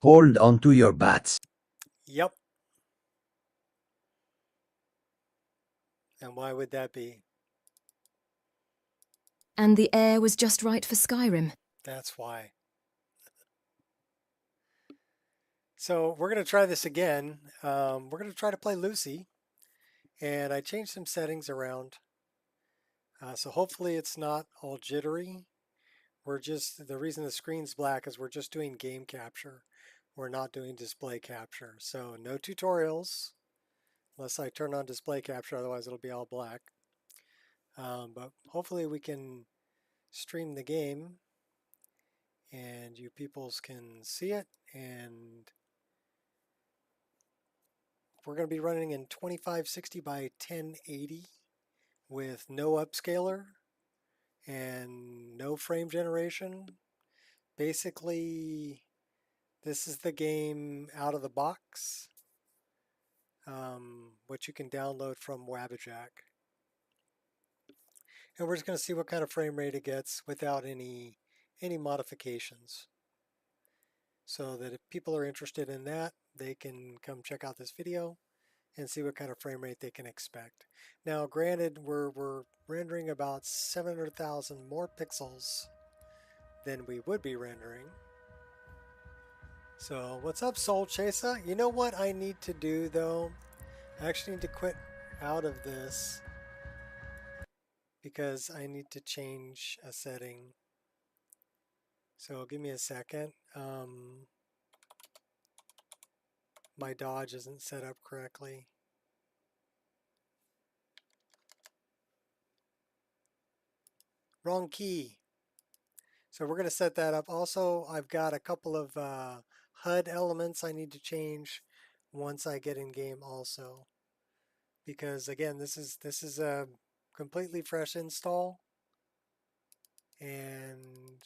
Hold onto your bats. Yep. And why would that be? And the air was just right for Skyrim. That's why. So we're going to try this again. We're going to try to play Lucy. And I changed some settings around. So hopefully it's not all jittery. The reason the screen's black is we're just doing game capture. We're not doing display capture. So no tutorials, unless I turn on display capture, otherwise it'll be all black. But hopefully we can stream the game and you peoples can see it. And we're going to be running in 2560 by 1080 with no upscaler and no frame generation. Basically, this is the game out of the box, which you can download from Wabbajack. And we're just going to see what kind of frame rate it gets without any modifications. So that if people are interested in that, they can come check out this video and see what kind of frame rate they can expect. Now, granted, we're rendering about 700,000 more pixels than we would be rendering. So, what's up, Soul Chaser? You know what I need to do, though? I actually need to quit out of this because I need to change a setting. So, give me a second. My dodge isn't set up correctly. Wrong key. So we're going to set that up. Also, I've got a couple of HUD elements I need to change once I get in game also. Because again, this is a completely fresh install. And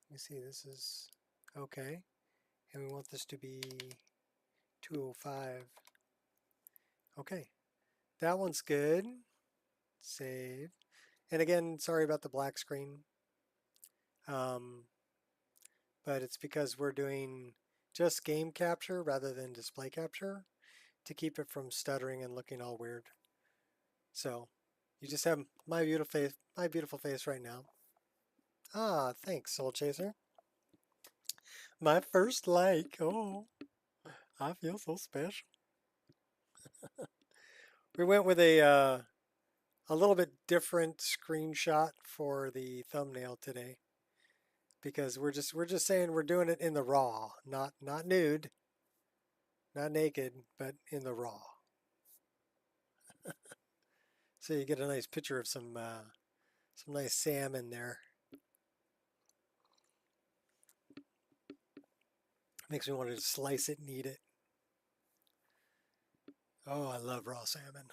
you see this is okay. And we want this to be 205. Okay. That one's good. Save. And again, sorry about the black screen. But it's because we're doing just game capture rather than display capture to keep it from stuttering and looking all weird. So you just have my beautiful face right now. Ah, thanks, Soul Chaser. My first like. Oh, I feel so special. We went with a little bit different screenshot for the thumbnail today because we're just saying we're doing it in the raw, not nude, not naked, but in the raw. So you get a nice picture of some nice salmon there. Makes me want to slice it and eat it. Oh, I love raw salmon.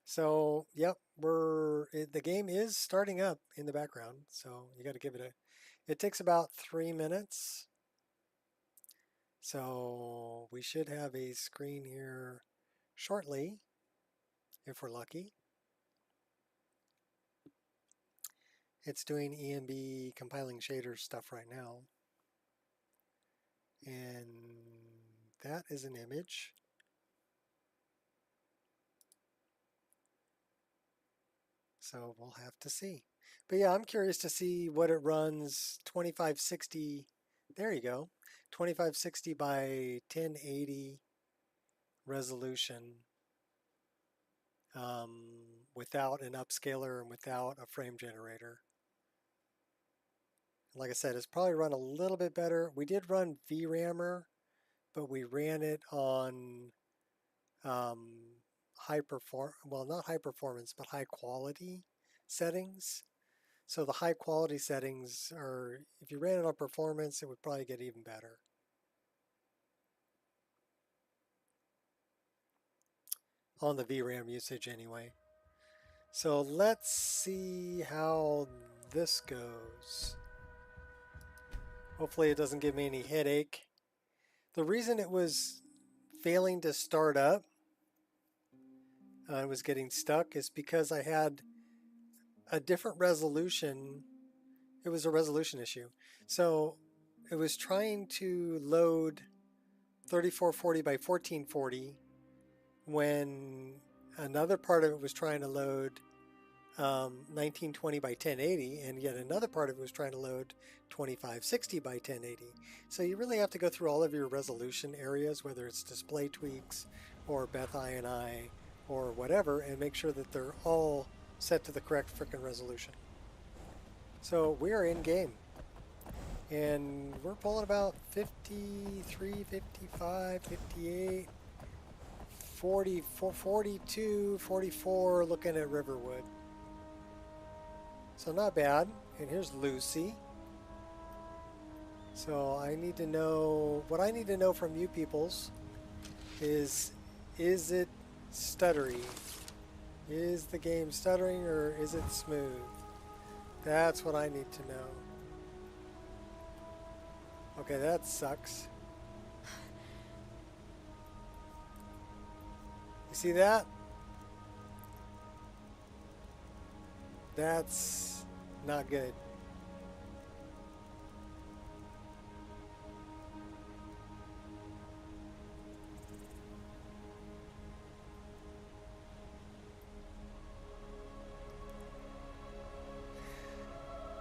So, yep, the game is starting up in the background. So you got to give it it takes about 3 minutes. So we should have a screen here shortly, if we're lucky. It's doing ENB compiling shader stuff right now. And that is an image. So we'll have to see. But yeah, I'm curious to see what it runs 2560. There you go. 2560 by 1080 resolution without an upscaler and without a frame generator. Like I said, it's probably run a little bit better. We did run VRAMer, but we ran it on not high performance, but high quality settings. So the high quality settings are, if you ran it on performance, it would probably get even better. On the VRAM usage anyway. So let's see how this goes. Hopefully it doesn't give me any headache. The reason it was failing to start up, it was getting stuck, is because I had a different resolution It was a resolution issue. So it was trying to load 3440 by 1440 when another part of it was trying to load 1920 by 1080, and yet another part of it was trying to load 2560 by 1080. So you really have to go through all of your resolution areas, whether it's display tweaks or Beth INI or whatever, and make sure that they're all set to the correct frickin' resolution. So we are in game, and we're pulling about 53, 55, 58, 44, 42, 44, looking at Riverwood. So not bad. And here's Lucy. So I need to know, what I need to know from you peoples is it stuttery? Is the game stuttering or is it smooth? That's what I need to know. Okay, that sucks. You see that? That's not good.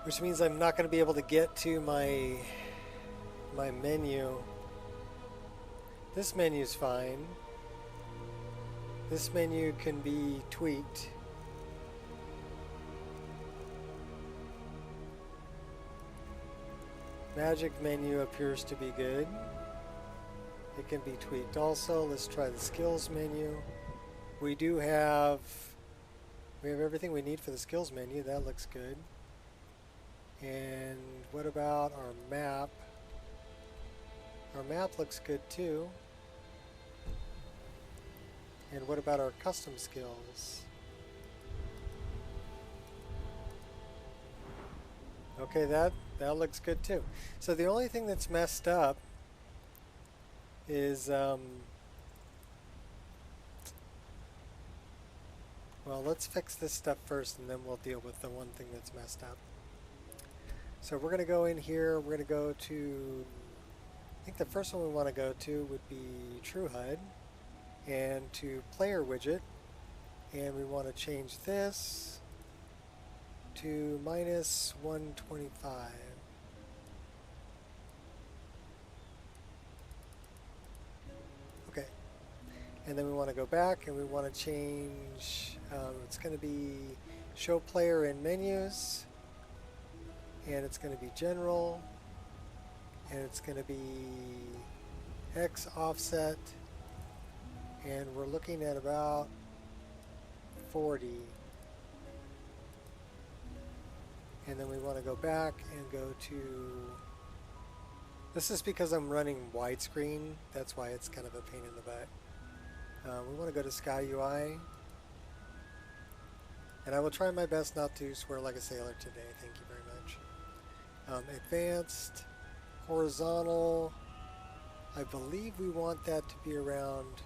Which means I'm not going to be able to get to my menu. This menu's fine. This menu can be tweaked. Magic menu appears to be good. It can be tweaked also. Let's try the skills menu. We have everything we need for the skills menu. That looks good. And what about our map? Our map looks good too. And what about our custom skills? Okay, that looks good too. So the only thing that's messed up is, well, let's fix this stuff first and then we'll deal with the one thing that's messed up. So we're going to go in here, we're going to go to, I think the first one we want to go to would be True HUD, and to Player Widget, and we want to change this to -125. Okay, and then we want to go back and we want to change, it's going to be Show Player in Menus, and it's going to be General, and it's going to be X offset, and we're looking at about 40. And then we want to go back and go to, this is because I'm running widescreen, that's why it's kind of a pain in the butt. We want to go to Sky UI, and I will try my best not to swear like a sailor today, thank you very much. Advanced, horizontal, I believe we want that to be around,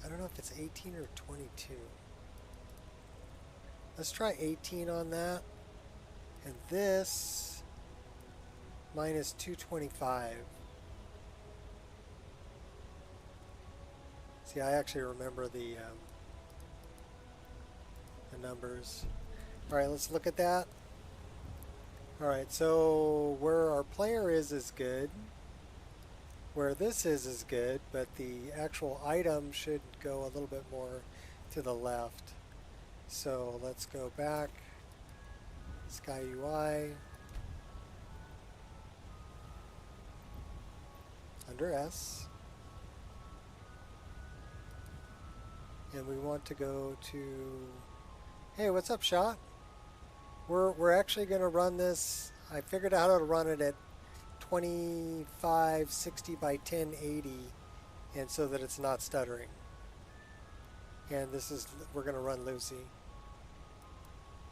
I don't know if it's 18 or 22. Let's try 18 on that. And this, -225. See, I actually remember the numbers. All right, let's look at that. All right, so where our player is good. Where this is good, but the actual item should go a little bit more to the left. So let's go back, Sky UI, under S, and we want to go to, hey, what's up, Shot? We're actually going to run this, I figured out how to run it at 2560 by 1080, and so that it's not stuttering. And this is, we're going to run Lucy.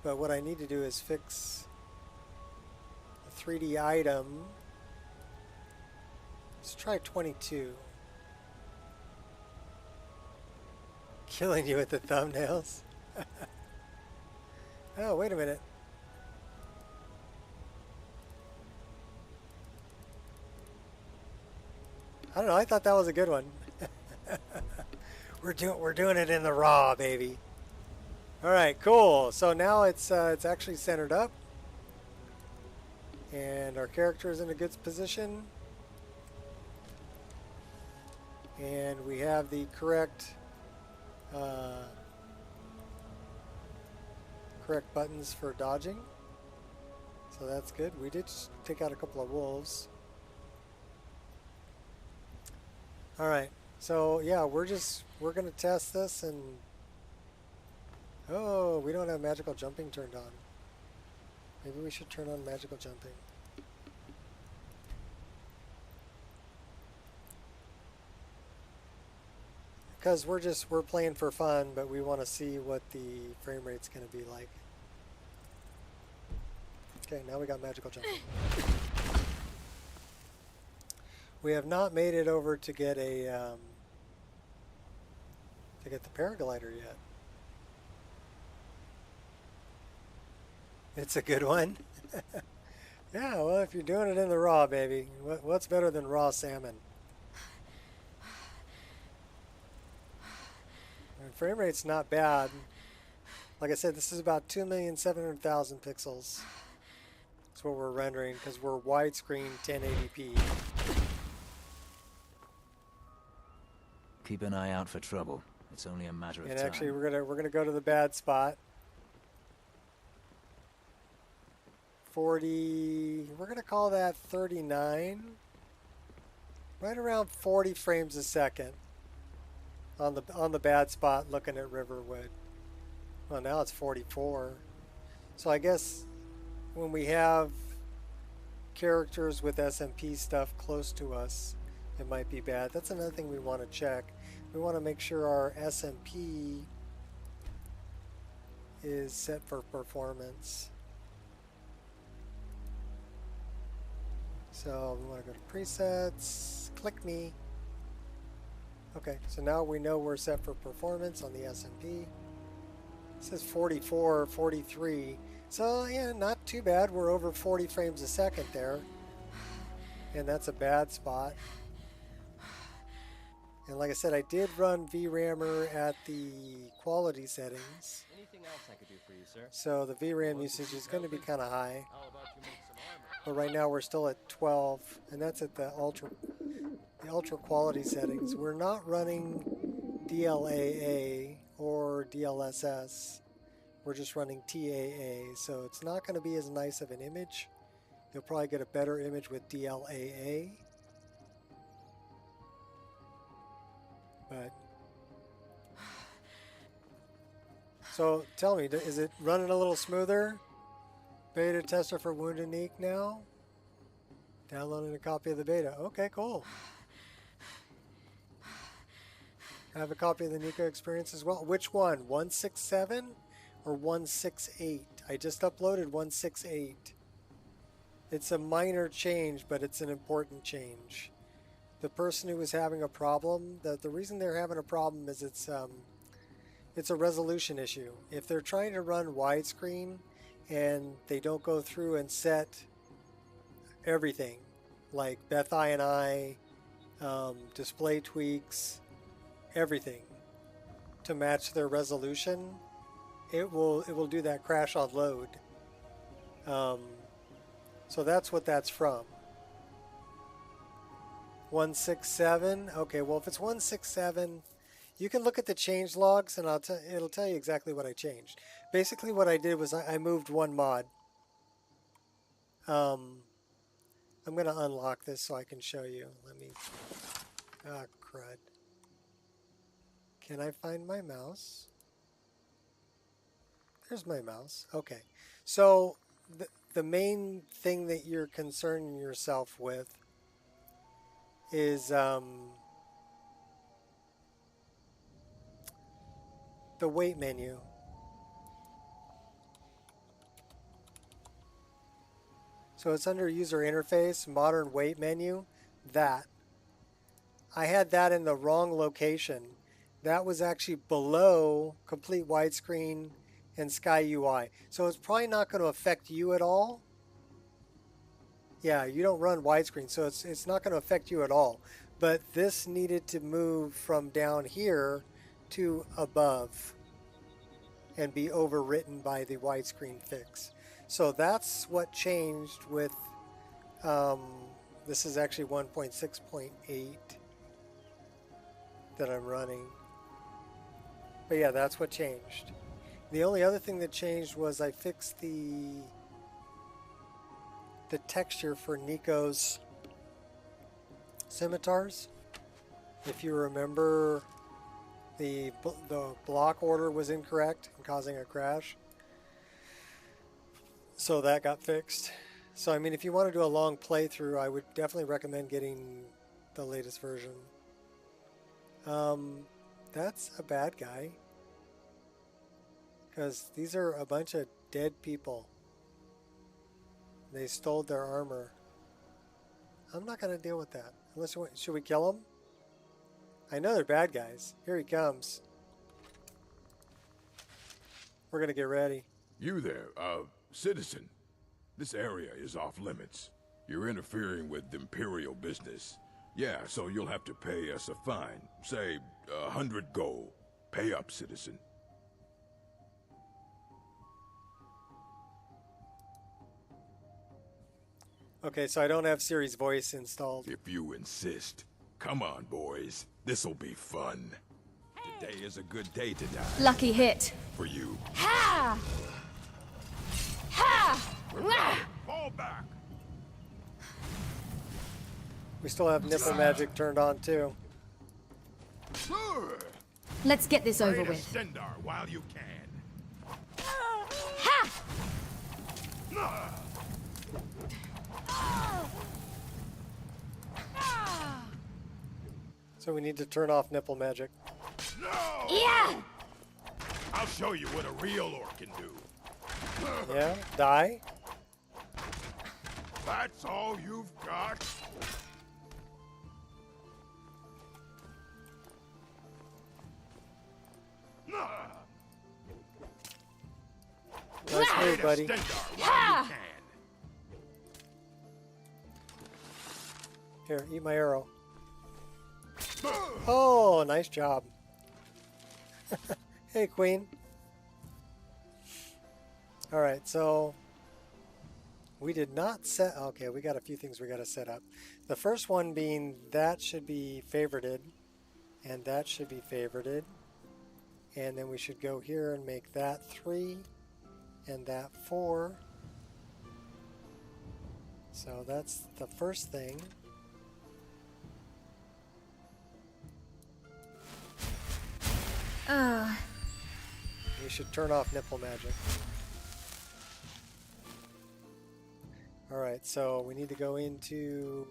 But what I need to do is fix the 3D item. Let's try 22. Killing you with the thumbnails. Oh, wait a minute. I don't know. I thought that was a good one. We're doing it in the raw, baby. All right, cool. So now it's actually centered up, and our character is in a good position, and we have the correct correct buttons for dodging. So that's good. We did take out a couple of wolves. All right. So yeah, we're gonna test this, and oh, we don't have magical jumping turned on. Maybe we should turn on magical jumping. Because we're playing for fun, but we want to see what the frame rate's gonna be like. Okay, now we got magical jumping. We have not made it over to get a to get the paraglider yet. It's a good one. Yeah, well, if you're doing it in the raw, baby, what's better than raw salmon? And frame rate's not bad. Like I said, this is about 2,700,000 pixels. That's what we're rendering because we're widescreen 1080p. Keep an eye out for trouble. It's only a matter of time. And actually, we're gonna go to the bad spot. 40. We're gonna call that 39. Right around 40 frames a second on the bad spot. Looking at Riverwood. Well, now it's 44. So I guess when we have characters with SMP stuff close to us, it might be bad. That's another thing we want to check. We want to make sure our SMP is set for performance. So we want to go to presets, click me. Okay, so now we know we're set for performance on the SMP. It says 44, 43. So yeah, not too bad. We're over 40 frames a second there. And that's a bad spot. And like I said, I did run VRAMer at the quality settings. Anything else I could do for you, sir? So the VRAM usage is going to be kind of high. But right now we're still at 12, and that's at the ultra quality settings. We're not running DLAA or DLSS. We're just running TAA, so it's not going to be as nice of an image. You'll probably get a better image with DLAA. But so tell me, is it running a little smoother? Beta tester for Wounded Neek now. Downloading a copy of the beta. Okay, cool. I have a copy of the Nico Experience as well. Which one? 167 or 168? I just uploaded 168. It's a minor change, but it's an important change. The person who was having a problem, the reason they're having a problem is it's a resolution issue. If they're trying to run widescreen and they don't go through and set everything, like Beth and I, display tweaks, everything to match their resolution, it will do that crash on load. So that's what that's from. 167. Okay, well if it's 167, you can look at the change logs and it'll tell you exactly what I changed. Basically what I did was I moved one mod. I'm going to unlock this so I can show you. Let me... Ah, crud. Can I find my mouse? There's my mouse. Okay. So the main thing that you're concerning yourself with is the weight menu. So it's under user interface, modern weight menu, that. I had that in the wrong location. That was actually below complete widescreen and Sky UI. So it's probably not going to affect you at all. Yeah, you don't run widescreen, so it's not going to affect you at all. but this needed to move from down here to above and be overwritten by the widescreen fix. So that's what changed with, this is actually 1.6.8 that I'm running. But yeah, that's what changed. The only other thing that changed was I fixed the texture for Nico's scimitars. If you remember, the block order was incorrect and causing a crash. So that got fixed. So I mean, if you want to do a long playthrough, I would definitely recommend getting the latest version. That's a bad guy. Because these are a bunch of dead people. They stole their armor. I'm not going to deal with that. Unless should we kill them? I know they're bad guys. Here he comes. We're going to get ready. You there, citizen. This area is off limits. You're interfering with Imperial business. Yeah, so you'll have to pay us a fine. Say, 100 gold. Pay up, citizen. Okay, so I don't have Siri's voice installed. If you insist. Come on, boys. This'll be fun. Today is a good day to die. Lucky hit. For you. Ha! Ha! Fall back! We still have nipple magic turned on too. Let's get this over with. Stendar while you can. Ha! So we need to turn off nipple magic. No! Yeah! I'll show you what a real orc can do. Yeah? Die? That's all you've got? Nice move, buddy. Here, eat my arrow. Oh, nice job. Hey, Queen. Alright, so we did not set... Okay, we got a few things we got to set up. The first one being that should be favorited, and that should be favorited. And then we should go here and make that 3, and that 4. So that's the first thing. We should turn off nipple magic. Alright, so we need to go into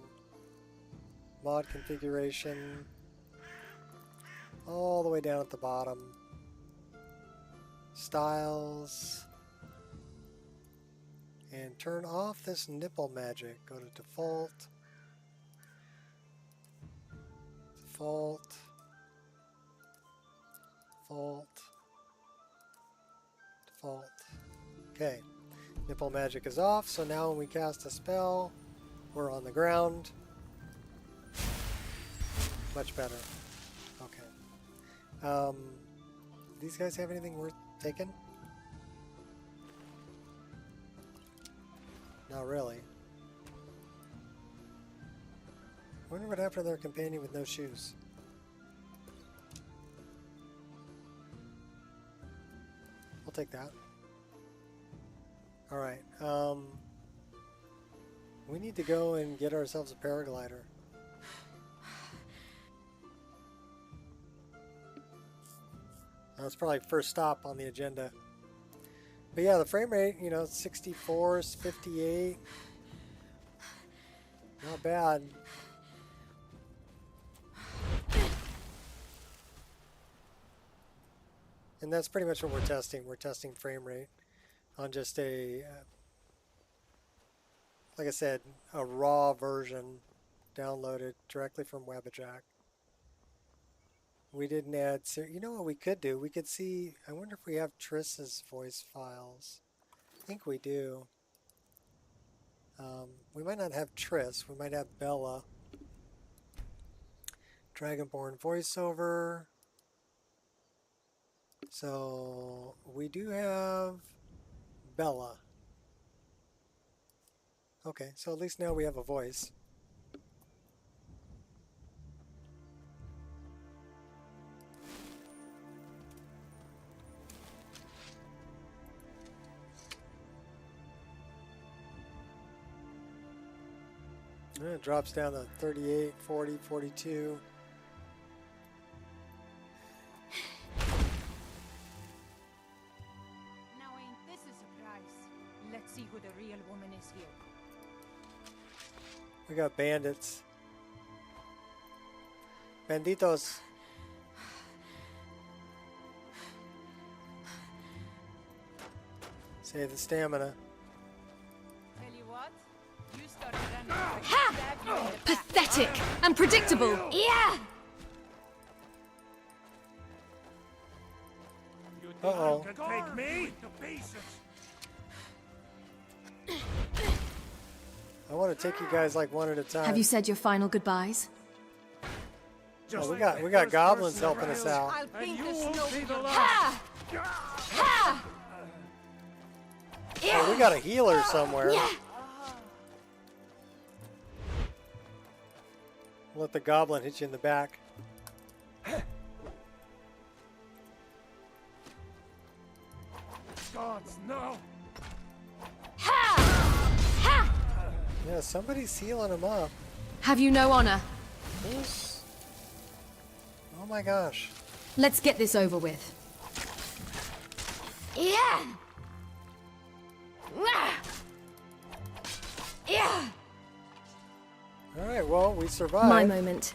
mod configuration all the way down at the bottom. Styles. And turn off this nipple magic. Go to default. Default. Default. Default. Okay. Nipple magic is off, so now when we cast a spell, we're on the ground. Much better. Okay. These guys have anything worth taking? Not really. I wonder what happened to their companion with no shoes. I'll take that. Alright, we need to go and get ourselves a paraglider. That's probably first stop on the agenda. But yeah, the frame rate, you know, 64, 58. Not bad. And that's pretty much what we're testing. We're testing frame rate on just a, like I said, a raw version downloaded directly from Wabbajack. We didn't add, you know what we could do? We could see, I wonder if we have Triss's voice files. I think we do. We might not have Triss, we might have Bella. Dragonborn voiceover. So we do have Bella. Okay, so at least now we have a voice. It drops down to 38, 40, 42. Now ain't this a surprise? Let's see who the real woman is here. We got bandits. Banditos. Save the stamina. Tell you what, you start running. I stab you in the back. Pathetic and predictable. Yeah. Uh-oh. Take me? I want to take you guys like one at a time. Have you said your final goodbyes? Oh, we got goblins helping us out. I'll paint the snow for your Ha! Ha! Oh, we got a healer somewhere. Let the goblin hit you in the back. Gods, no! Yeah, somebody's healing him up. Have you no honor? Who's... Oh my gosh. Let's get this over with. Yeah. Yeah. Alright, well, we survived. My moment.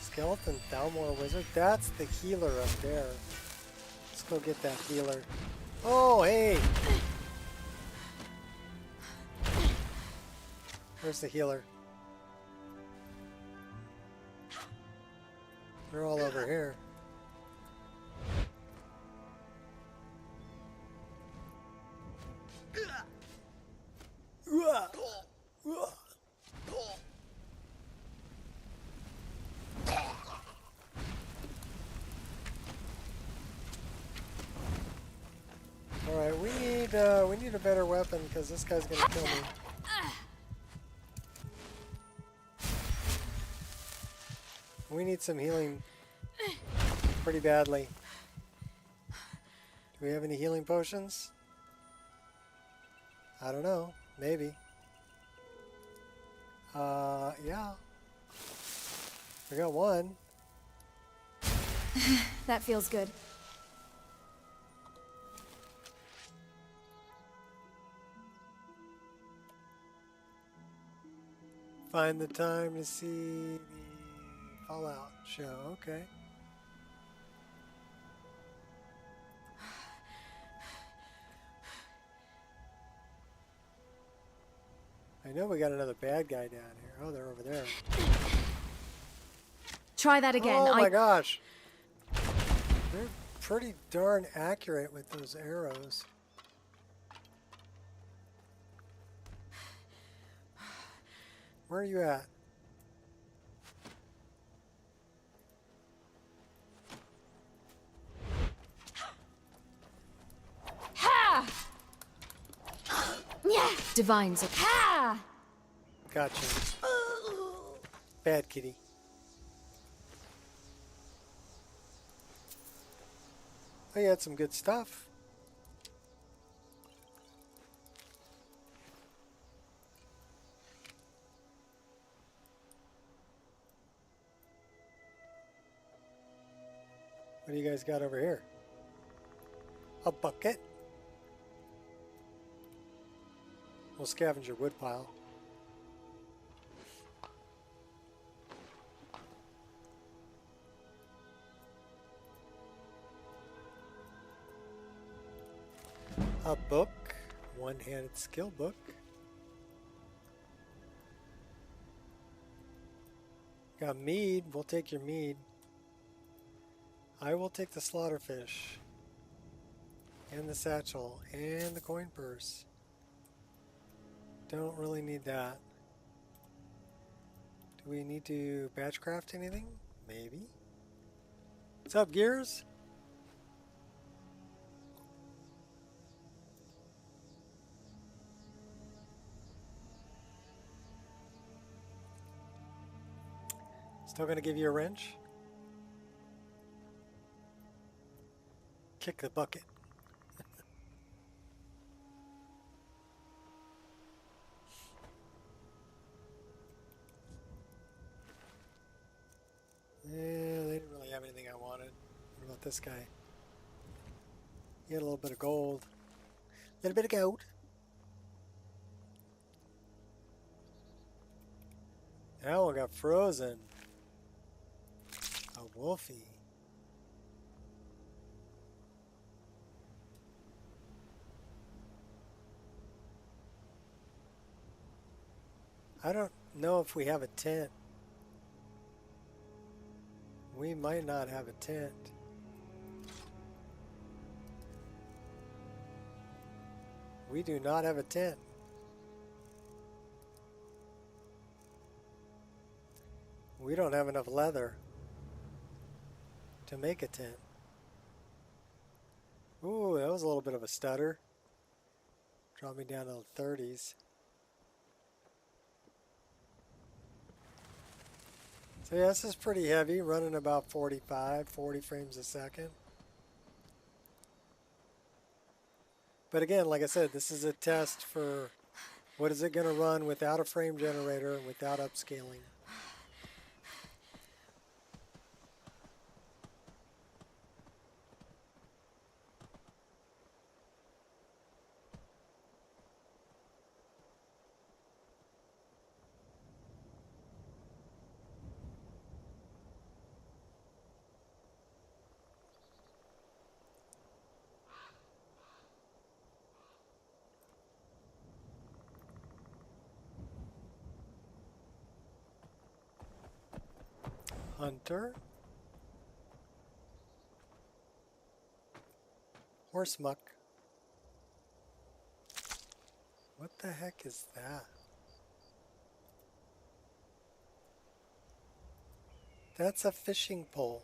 Skeleton Thalmor Wizard. That's the healer up there. Let's go get that healer. Oh, hey! Where's the healer? They're all over here. Alright, we need a better weapon because this guy's gonna kill me. We need some healing pretty badly. Do we have any healing potions? I don't know. Maybe. Yeah. We got one. That feels good. Find the time to see the Fallout show. Okay. I know we got another bad guy down here. Oh, they're over there. Try that again. Oh my gosh. They're pretty darn accurate with those arrows. Where are you at? Ha! Divines. Ha! Gotcha. Bad kitty. Oh, you had some good stuff. What do you guys got over here? A bucket? We'll scavenge your wood pile. A book, one-handed skill book. Got mead, we'll take your mead. I will take the slaughterfish, and the satchel, and the coin purse. Don't really need that. Do we need to batch craft anything? Maybe. What's up, Gears? Still gonna give you a wrench? Kick the bucket. Yeah, they didn't really have anything I wanted. What about this guy? He had a little bit of gold. A little bit of gold. That one got frozen. A wolfie. I don't know if we have a tent. We might not have a tent. We do not have a tent. We don't have enough leather to make a tent. Ooh, that was a little bit of a stutter. Dropped me down to the 30s. So yeah, this is pretty heavy, running about 40 frames a second. But again, like I said, this is a test for what is it going to run without a frame generator and without upscaling. Hunter. Horse muck. What the heck is that? That's a fishing pole.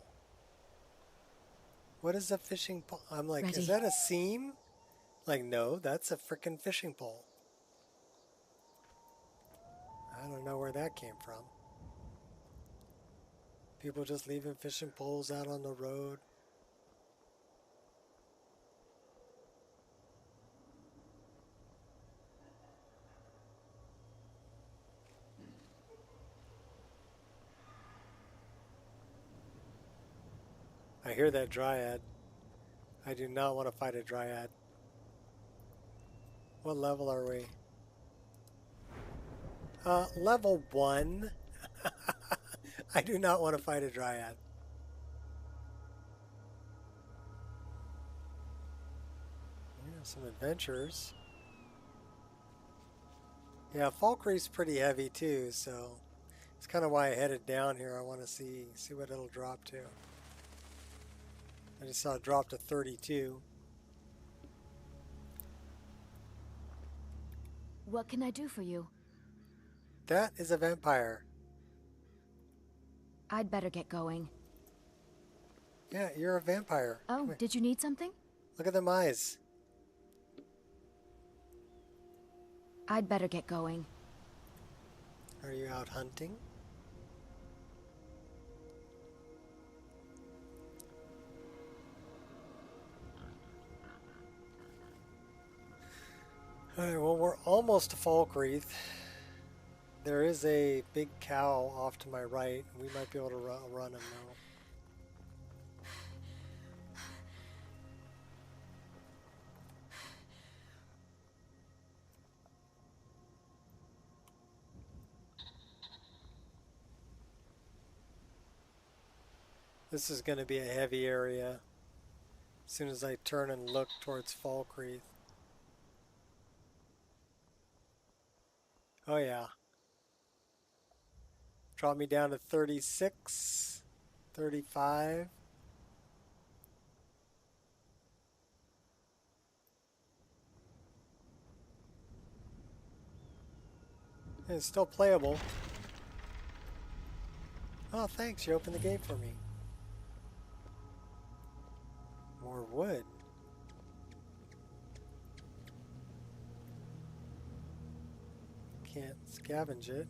What is a fishing pole? I'm like, Ready. Is that a seam? Like, no, that's a frickin' fishing pole. I don't know where that came from. People just leaving fishing poles out on the road. I hear that dryad. I do not want to fight a dryad. What level are we? Level 1. I do not want to fight a dryad. We have some adventures. Yeah, Falkreath's pretty heavy too, so it's kind of why I headed down here. I want to see what it'll drop to. I just saw it drop to 32. What can I do for you? That is a vampire. I'd better get going. Yeah, you're a vampire. Oh, did you need something? Look at them eyes. I'd better get going. Are you out hunting? Alright, well, we're almost to Falkreath. There is a big cow off to my right. We might be able to run him now. This is going to be a heavy area as soon as I turn and look towards Falkreath. Oh yeah. Drop me down to 36, 35. It's still playable. Oh, thanks. You opened the gate for me. More wood. Can't scavenge it.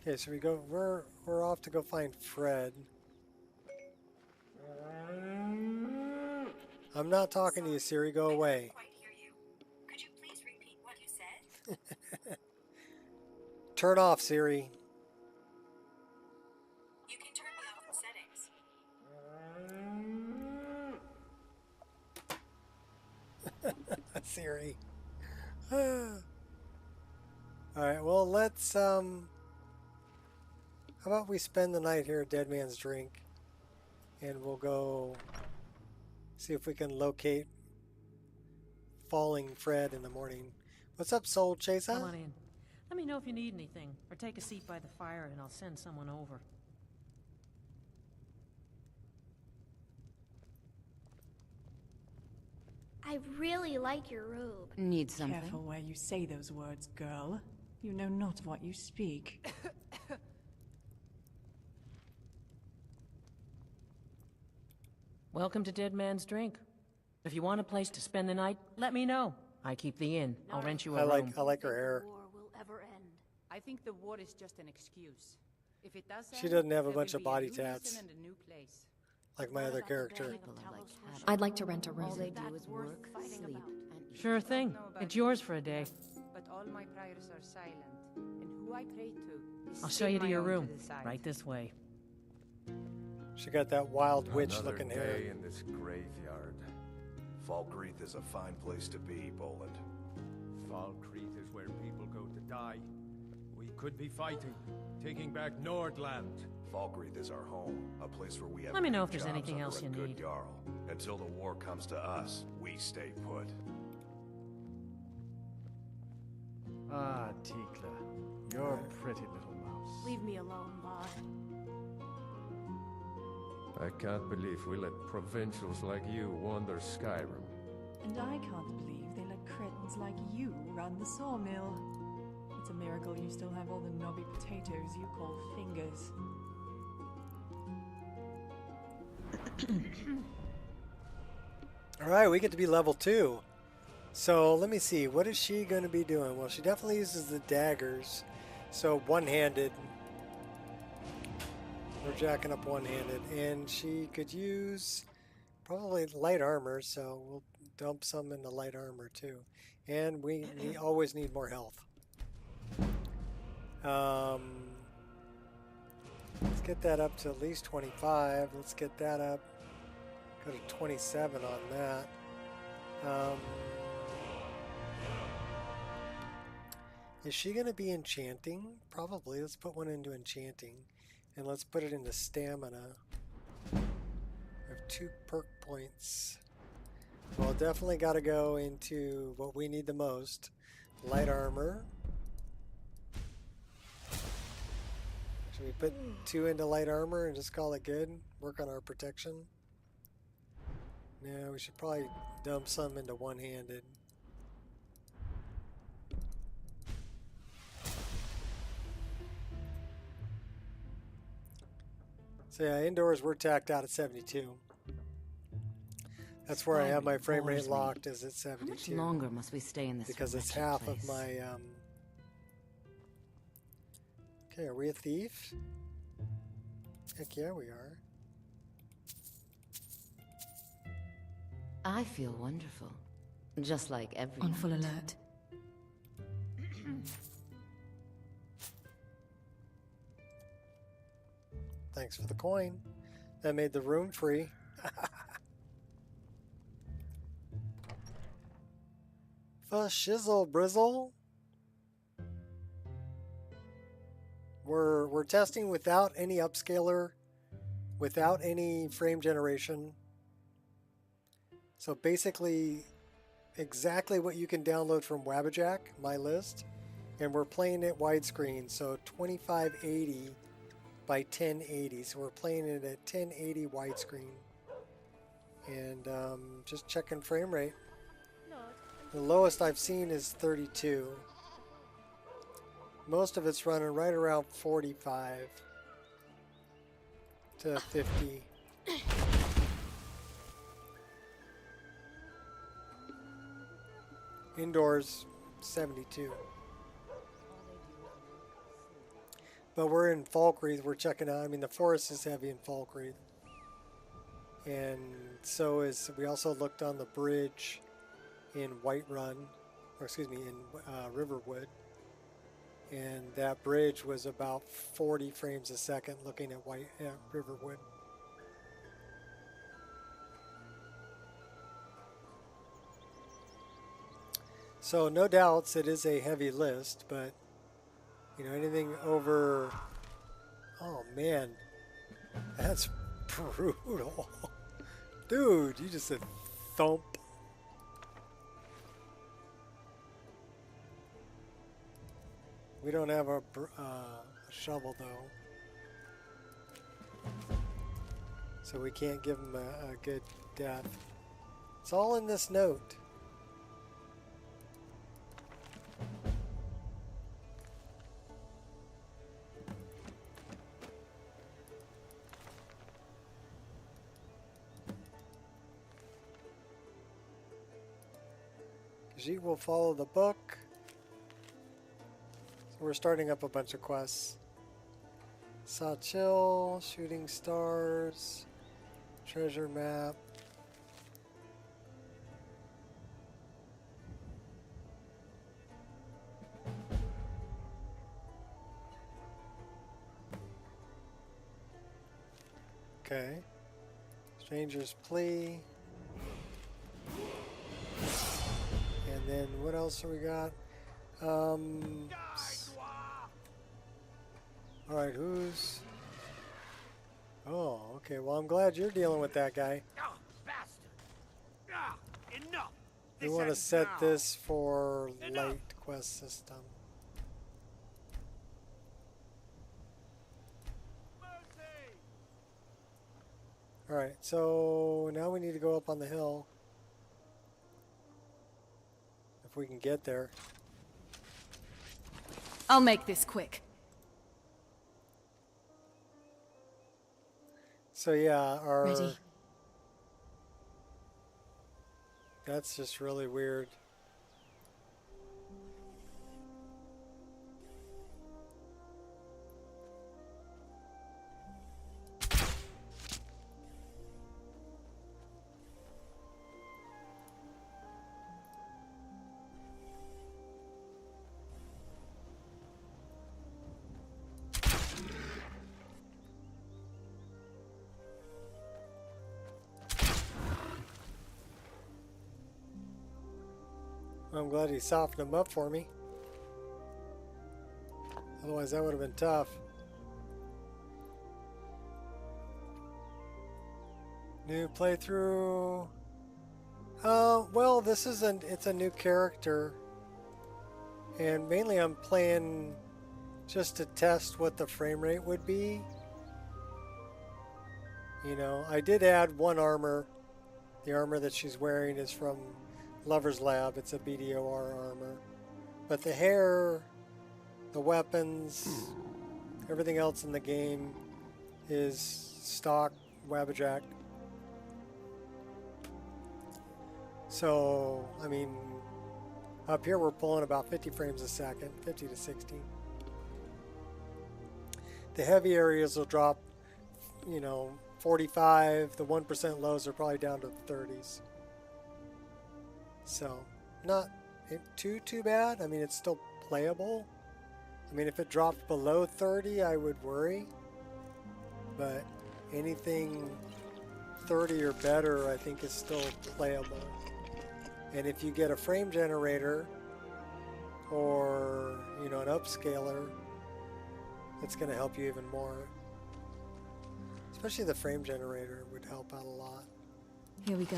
Okay, so we're off to go find Fred. I'm not talking to you, Siri. Go away. Quite hear you. Could you please repeat what you said? Turn off, Siri. You can turn me off in settings. Siri. Alright, well let's how about we spend the night here at Dead Man's Drink and we'll go see if we can locate falling Fred in the morning. What's up, Soul Chaser? Come on in. Let me know if you need anything, or take a seat by the fire and I'll send someone over. I really like your robe. Need something? Careful where you say those words, girl. You know not what you speak. Welcome to Dead Man's Drink. If you want a place to spend the night, let me know. I keep the inn. I'll rent you a room. I like her hair. The war will ever end. I think the war is just an excuse. If it does She end, doesn't have a there bunch will of be body new tats. reason and a new place. Like my other character. I'd like to rent a room. All they do That's is worth work, fighting sleep, about. and eat. Sure thing. It's yours for a day. But all my prayers are silent, and who I pray to is I'll show still you to my your own room. decide. Right this way. She got that wild witch Another looking day hair. in this graveyard. Falkreath is a fine place to be, Boland. Falkreath is where people go to die. We could be fighting, taking back Nordland. Falkreath is our home, a place where we have Let me know great if there's jobs anything under else a you good need. Jarl. Until the war comes to us, we stay put. Ah, Tikla. You're a pretty little mouse. Leave me alone, Bob. I can't believe we let provincials like you wander Skyrim. And I can't believe they let cretins like you run the sawmill. It's a miracle you still have all the knobby potatoes you call fingers. Alright, we get to be level 2. So let me see, what is she going to be doing? Well, she definitely uses the daggers. So one-handed. We're jacking up one-handed. And she could use probably light armor, so we'll dump some into light armor too. And we always need more health. Let's get that up to at least 25. Let's get that up. Go to 27 on that. Is she going to be enchanting? Probably. Let's put one into enchanting. And let's put it into stamina. We have 2 perk points. Well, definitely got to go into what we need the most. Light armor. Should we put 2 into light armor and just call it good? Work on our protection? No, we should probably dump some into one-handed. So yeah, indoors we're tacked out at 72. That's where I have my frame rate locked, is at 72. How much longer must we stay in this because it's wretched half place? of my Okay, are we a thief? Heck yeah, we are. I feel wonderful. Just like everyone. On full alert. Thanks for the coin. That made the room free. For shizzle brizzle. We're testing without any upscaler, without any frame generation. So basically exactly what you can download from Wabbajack, my list, and we're playing it widescreen, so 2580 by 1080. So we're playing it at 1080 widescreen. And just checking frame rate. The lowest I've seen is 32. Most of it's running right around 45 to 50. Indoors, 72. But we're in Falkreath. We're checking out. I mean, the forest is heavy in Falkreath. And so is, we also looked on the bridge in Whiterun, or excuse me, in Riverwood. And that bridge was about 40 frames a second looking at Riverwood. So no doubts it is a heavy list, but you know, anything over, oh man, that's brutal. Dude, you just said thump. We don't have a shovel though, so we can't give him a good death. It's all in this note. Khajiit will follow the book. So we're starting up a bunch of quests. Sawchill, shooting stars, treasure map. Okay. Stranger's Plea. And then what else have we got? Alright, who's... Oh, okay. Well, I'm glad you're dealing with that guy. Enough. We want to set this for light quest system. Alright, so now we need to go up on the hill. If we can get there. I'll make this quick. So yeah, our... Ready. That's just really weird. I'm glad he softened them up for me. Otherwise that would have been tough. New playthrough. Well, this is it's a new character. And mainly I'm playing just to test what the frame rate would be. You know, I did add one armor. The armor that she's wearing is from Lover's Lab. It's a BDOR armor. But the hair, the weapons, everything else in the game is stock Wabbajack. So, I mean, up here we're pulling about 50 frames a second, 50 to 60. The heavy areas will drop, you know, 45. The 1% lows are probably down to the 30s. So, not too bad. I mean, it's still playable. I mean, if it dropped below 30, I would worry. But anything 30 or better, I think is still playable. And if you get a frame generator or, you know, an upscaler, it's going to help you even more. Especially the frame generator would help out a lot. Here we go.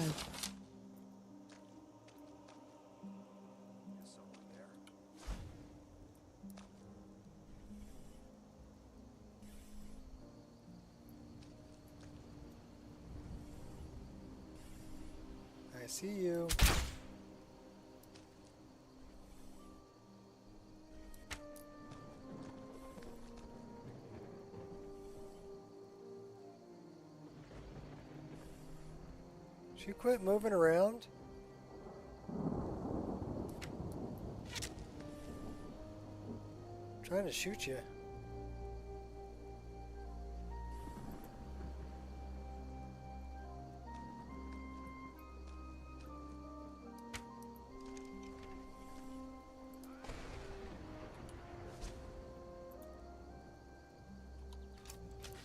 see you. Should you quit moving around? I'm trying to shoot you.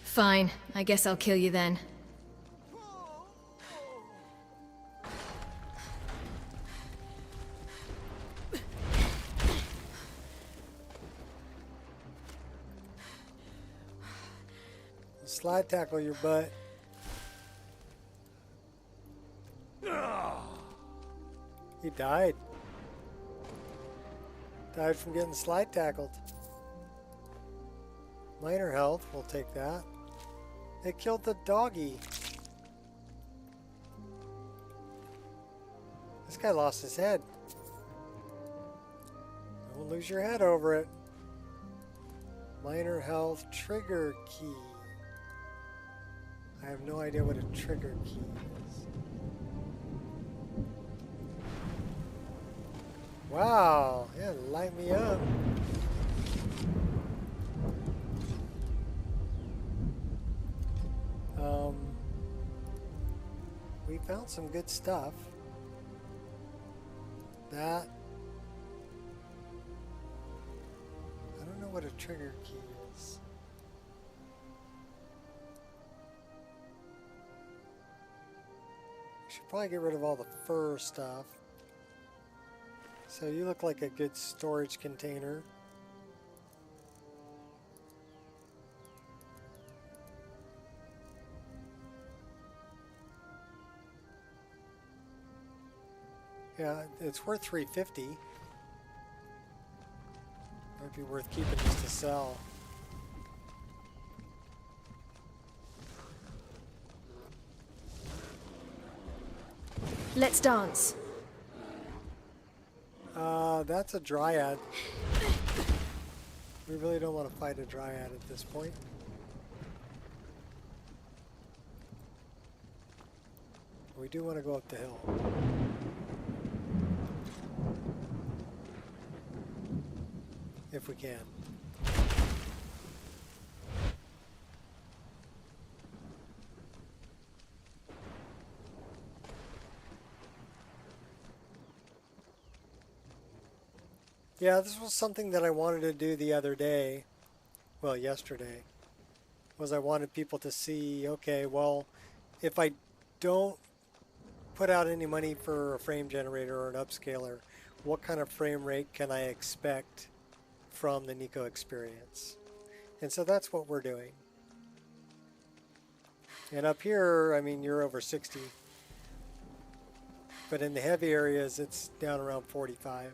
Fine. I guess I'll kill you then. Slide tackle your butt. He died. Died from getting slide tackled. Minor health, we'll take that. They killed the doggy. This guy lost his head. Don't lose your head over it. Minor health trigger key. I have no idea what a trigger key is. Wow, yeah, light me up. We found some good stuff. That. I don't know what a trigger key is. We should probably get rid of all the fur stuff. So you look like a good storage container. Yeah, it's worth $350. Might be worth keeping just to sell. Let's dance. That's a dryad. We really don't want to fight a dryad at this point. We do want to go up the hill. If we can. Yeah, this was something that I wanted to do the other day, well, yesterday, was I wanted people to see, okay, well, if I don't put out any money for a frame generator or an upscaler, what kind of frame rate can I expect from the Nico Experience? And so that's what we're doing. And up here, I mean, you're over 60. But in the heavy areas, it's down around 45.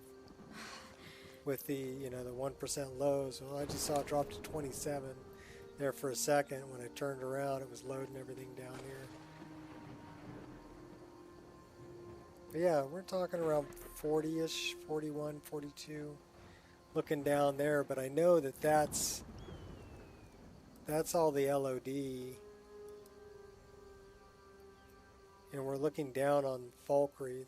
With the, you know, the 1% lows. Well, I just saw it drop to 27 there for a second. When I turned around, it was loading everything down here. But yeah, we're talking around 40-ish, 41, 42. Looking down there, but I know that that's all the LOD. And we're looking down on Falkreath.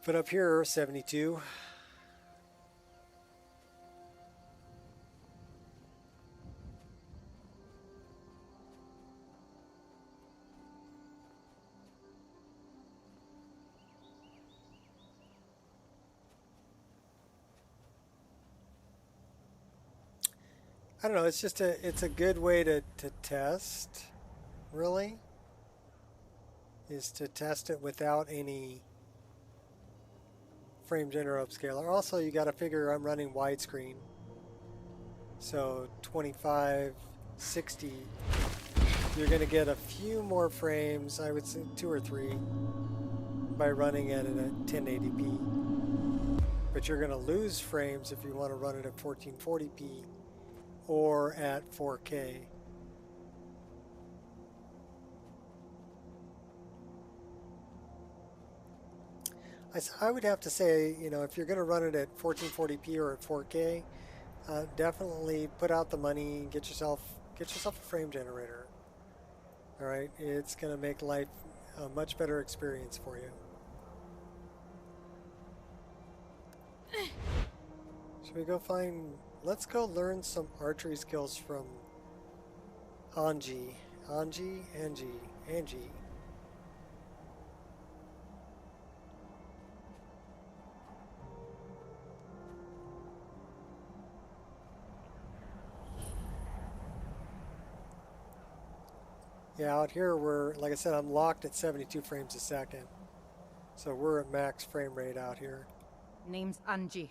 But up here, 72. I don't know, it's just it's a good way to test, really, is to test it without any frame generator upscaler. Also, you got to figure I'm running widescreen, so 25, 60, you're going to get a few more frames, I would say 2 or 3, by running it at 1080p. But you're going to lose frames if you want to run it at 1440p or at 4K. I would have to say, you know, if you're going to run it at 1440p or at 4K, definitely put out the money, get yourself a frame generator. All right, it's going to make life a much better experience for you. Should we go find? Let's go learn some archery skills from Angie. Yeah, out here we're, like I said, I'm locked at 72 frames a second. So we're at max frame rate out here. Name's Angie.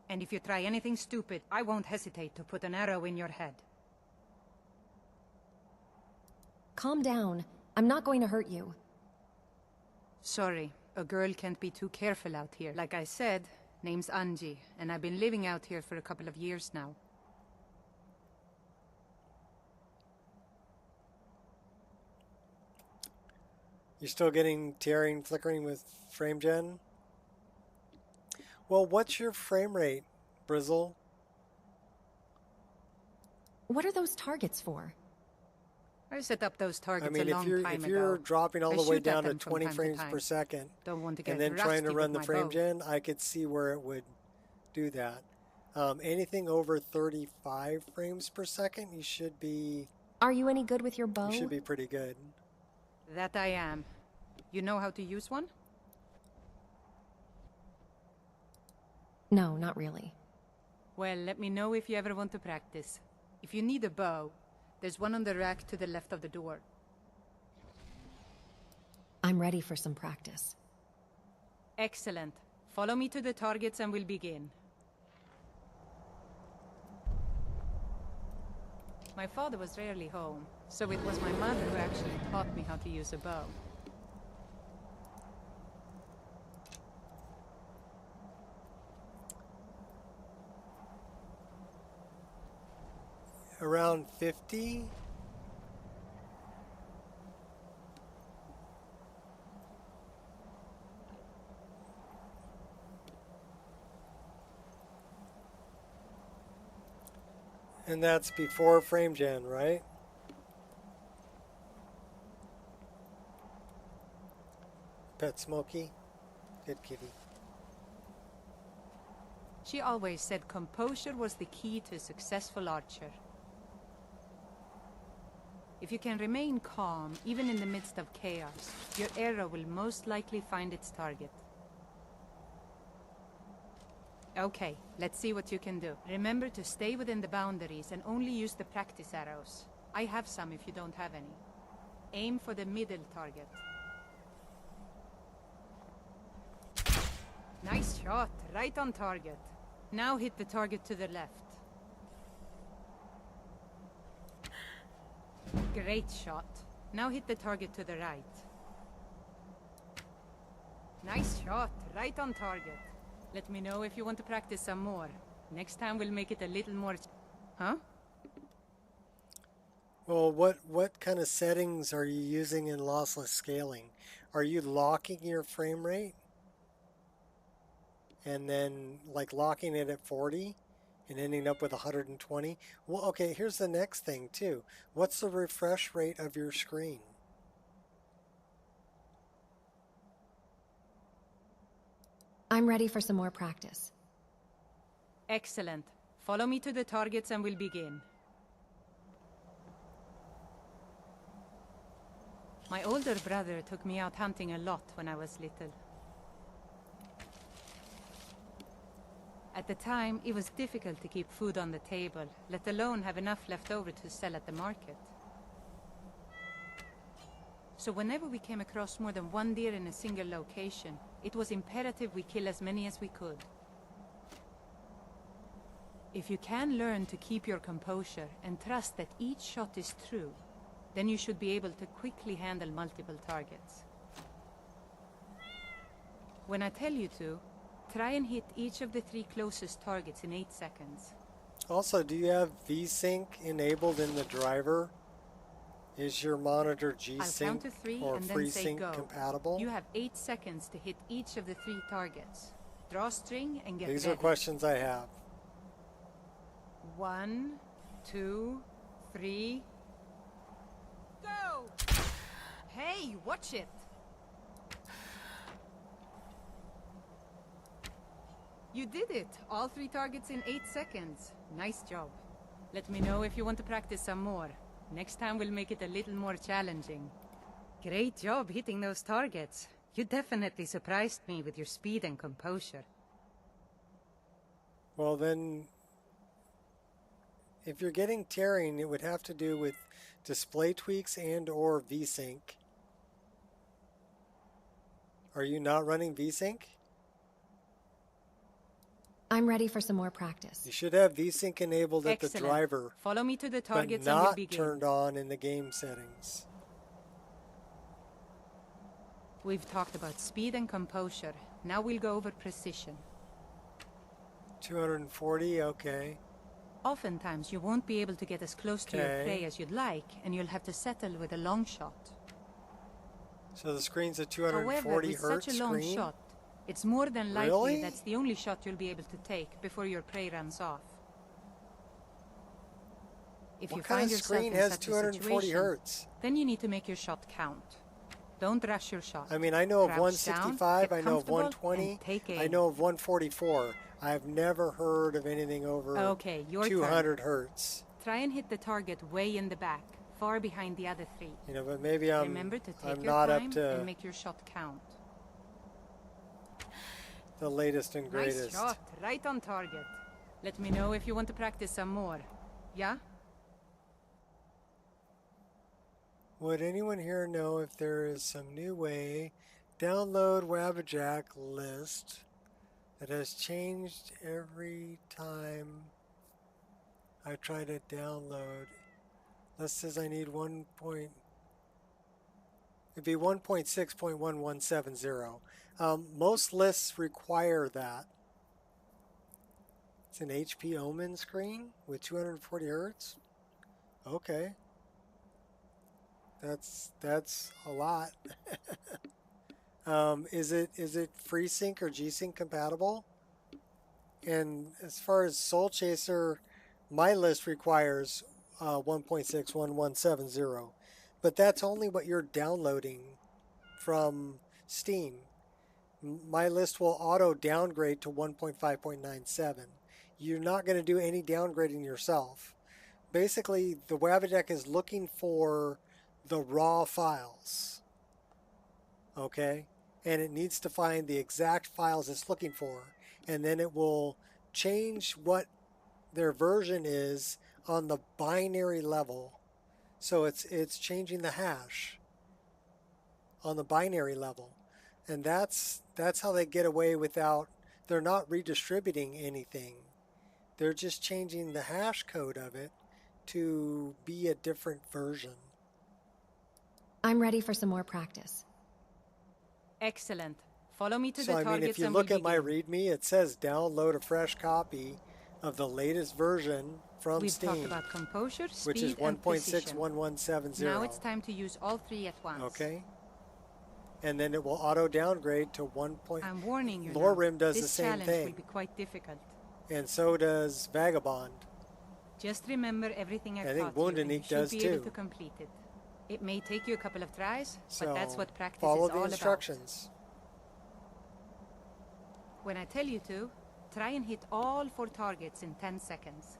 And if you try anything stupid, I won't hesitate to put an arrow in your head. Calm down. I'm not going to hurt you. Sorry, a girl can't be too careful out here. Like I said, name's Angie, and I've been living out here for a couple of years now. You're still getting tearing, flickering with frame gen? Well, what's your frame rate, Brizzle? What are those targets for? I set up those targets I mean, a long time ago. if you're dropping all the way down to 20 time frames per second, Don't want to get and then trying to rusty run with the my frame bow. gen, I could see where it would do that. Anything over 35 frames per second, you should be... Are you any good with your bow? You should be pretty good. That I am. You know how to use one? No, not really. Well, let me know if you ever want to practice. If you need a bow, there's one on the rack to the left of the door. I'm ready for some practice. Excellent. Follow me to the targets and we'll begin. My father was rarely home, so it was my mother who actually taught me how to use a bow. Around 50? And that's before frame gen, right? Pet Smokey. Good kitty. She always said composure was the key to a successful archer. If you can remain calm, even in the midst of chaos, your arrow will most likely find its target. Okay, let's see what you can do. Remember to stay within the boundaries and only use the practice arrows. I have some if you don't have any. Aim for the middle target. Nice shot, right on target. Now hit the target to the left. Great shot. Now hit the target to the right. Nice shot, right on target. Let me know if you want to practice some more. Next time we'll make it a little more... Huh? Well, what kind of settings are you using in lossless scaling? Are you locking your frame rate? And then, like, locking it at 40? And ending up with 120? Well, okay, here's the next thing, too. What's the refresh rate of your screen? I'm ready for some more practice. Excellent. Follow me to the targets and we'll begin. My older brother took me out hunting a lot when I was little. At the time, it was difficult to keep food on the table, let alone have enough left over to sell at the market. So whenever we came across more than one deer in a single location, it was imperative we kill as many as we could. If you can learn to keep your composure and trust that each shot is true, then you should be able to quickly handle multiple targets. When I tell you to, try and hit each of the 3 closest targets in 8 seconds. Also, do you have VSync enabled in the driver? Is your monitor I'll count G-Sync to 3 or and then say FreeSync go. compatible? You have 8 seconds to hit each of the 3 targets. Draw string and get These ready. are questions I have. 1, 2, 3. Go! Hey, watch it! You did it! All 3 targets in 8 seconds. Nice job. Let me know if you want to practice some more. Next time we'll make it a little more challenging. Great job hitting those targets. You definitely surprised me with your speed and composure. Well then, if you're getting tearing, it would have to do with display tweaks and or VSync. Are you not running VSync? I'm ready for some more practice. You should have VSync enabled at Excellent. the driver, Follow me to the but targets and we'll not begin. turned on in the game settings. We've talked about speed and composure. Now we'll go over precision. 240, okay. Oftentimes you won't be able to get as close to your prey as you'd like, and you'll have to settle with a long shot. So the screen's a 240 However, with hertz such a long screen? shot, it's more than likely Really? that's the only shot you'll be able to take before your prey runs off. If you What kind find of yourself screen in has such a 240 situation, hertz? then you need to make your shot count. Don't rush your shot. I mean, I know of Crouch down, 165, get I know of comfortable, 120, and take I aim. know of 144. I've never heard of anything over Okay, your 200 turn. hertz. Try and hit the target way in the back, far behind the other 3. You know, but maybe Remember to take I'm your not time up to and make your shot count. the latest and greatest. Nice shot, right on target. Let me know if you want to practice some more. Yeah? Would anyone here know if there is some new way download Wabbajack list that has changed every time I try to download? List says I need it'd be 1.6.1170. Most lists require that. It's an HP Omen screen with 240 hertz. Okay. That's a lot. Is it FreeSync or G-Sync compatible? And as far as Soul Chaser, my list requires 1.61170, but that's only what you're downloading from Steam. My list will auto downgrade to 1.5.97. You're not going to do any downgrading yourself. Basically, the Wabbajack is looking for the raw files, okay, and it needs to find the exact files it's looking for, and then it will change what their version is on the binary level. So it's changing the hash on the binary level, and that's how they get away without, they're not redistributing anything, they're just changing the hash code of it to be a different version. I'm ready for some more practice. Excellent. Follow me to So the I targets mean, if you and look we'll at my begin. README, it says download a fresh copy of the latest version from We've Steam, talked about composure, speed, which is and precision. 1.61170. Now it's time to use all 3 at once. Okay. And then it will auto downgrade to 1. I'm warning you Lorim now. does This the same challenge thing. will be quite difficult. And so does Vagabond. Just remember everything I've I think taught you, and you Woundanique should does be able too. to complete it. It may take you a couple of tries, So but that's what practice follow is the all instructions. about. When I tell you to, try and hit all 4 targets in 10 seconds.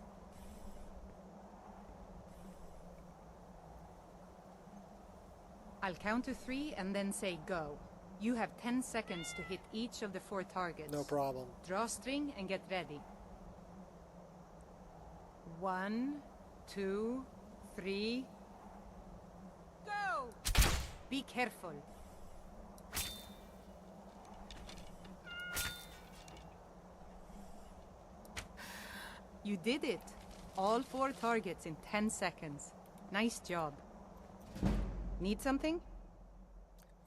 I'll count to 3 and then say go. You have 10 seconds to hit each of the 4 targets. No problem. Draw string and get ready. 1, 2, 3. Go! Be careful. You did it. All 4 targets in 10 seconds. Nice job. Need something?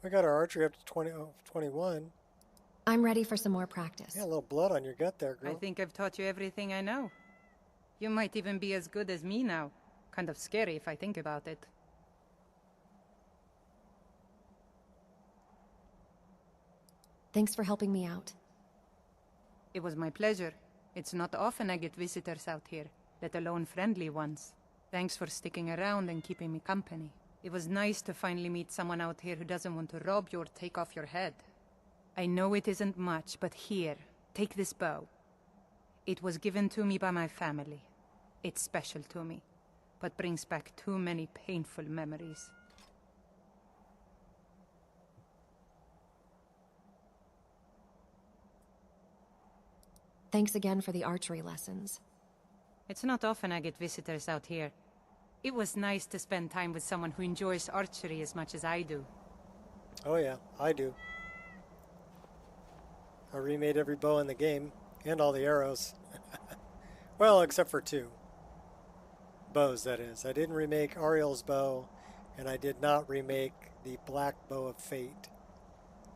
We got our archery up to 21. I'm ready for some more practice. Yeah, a little blood on your gut there, girl. I think I've taught you everything I know. You might even be as good as me now. Kind of scary if I think about it. Thanks for helping me out. It was my pleasure. It's not often I get visitors out here, let alone friendly ones. Thanks for sticking around and keeping me company. It was nice to finally meet someone out here who doesn't want to rob you or take off your head. I know it isn't much, but here, take this bow. It was given to me by my family. It's special to me, but brings back too many painful memories. Thanks again for the archery lessons. It's not often I get visitors out here. It was nice to spend time with someone who enjoys archery as much as I do. Oh yeah, I do. I remade every bow in the game, and all the arrows. Well, except for 2. Bows, that is. I didn't remake Ariel's bow, and I did not remake the Black Bow of Fate.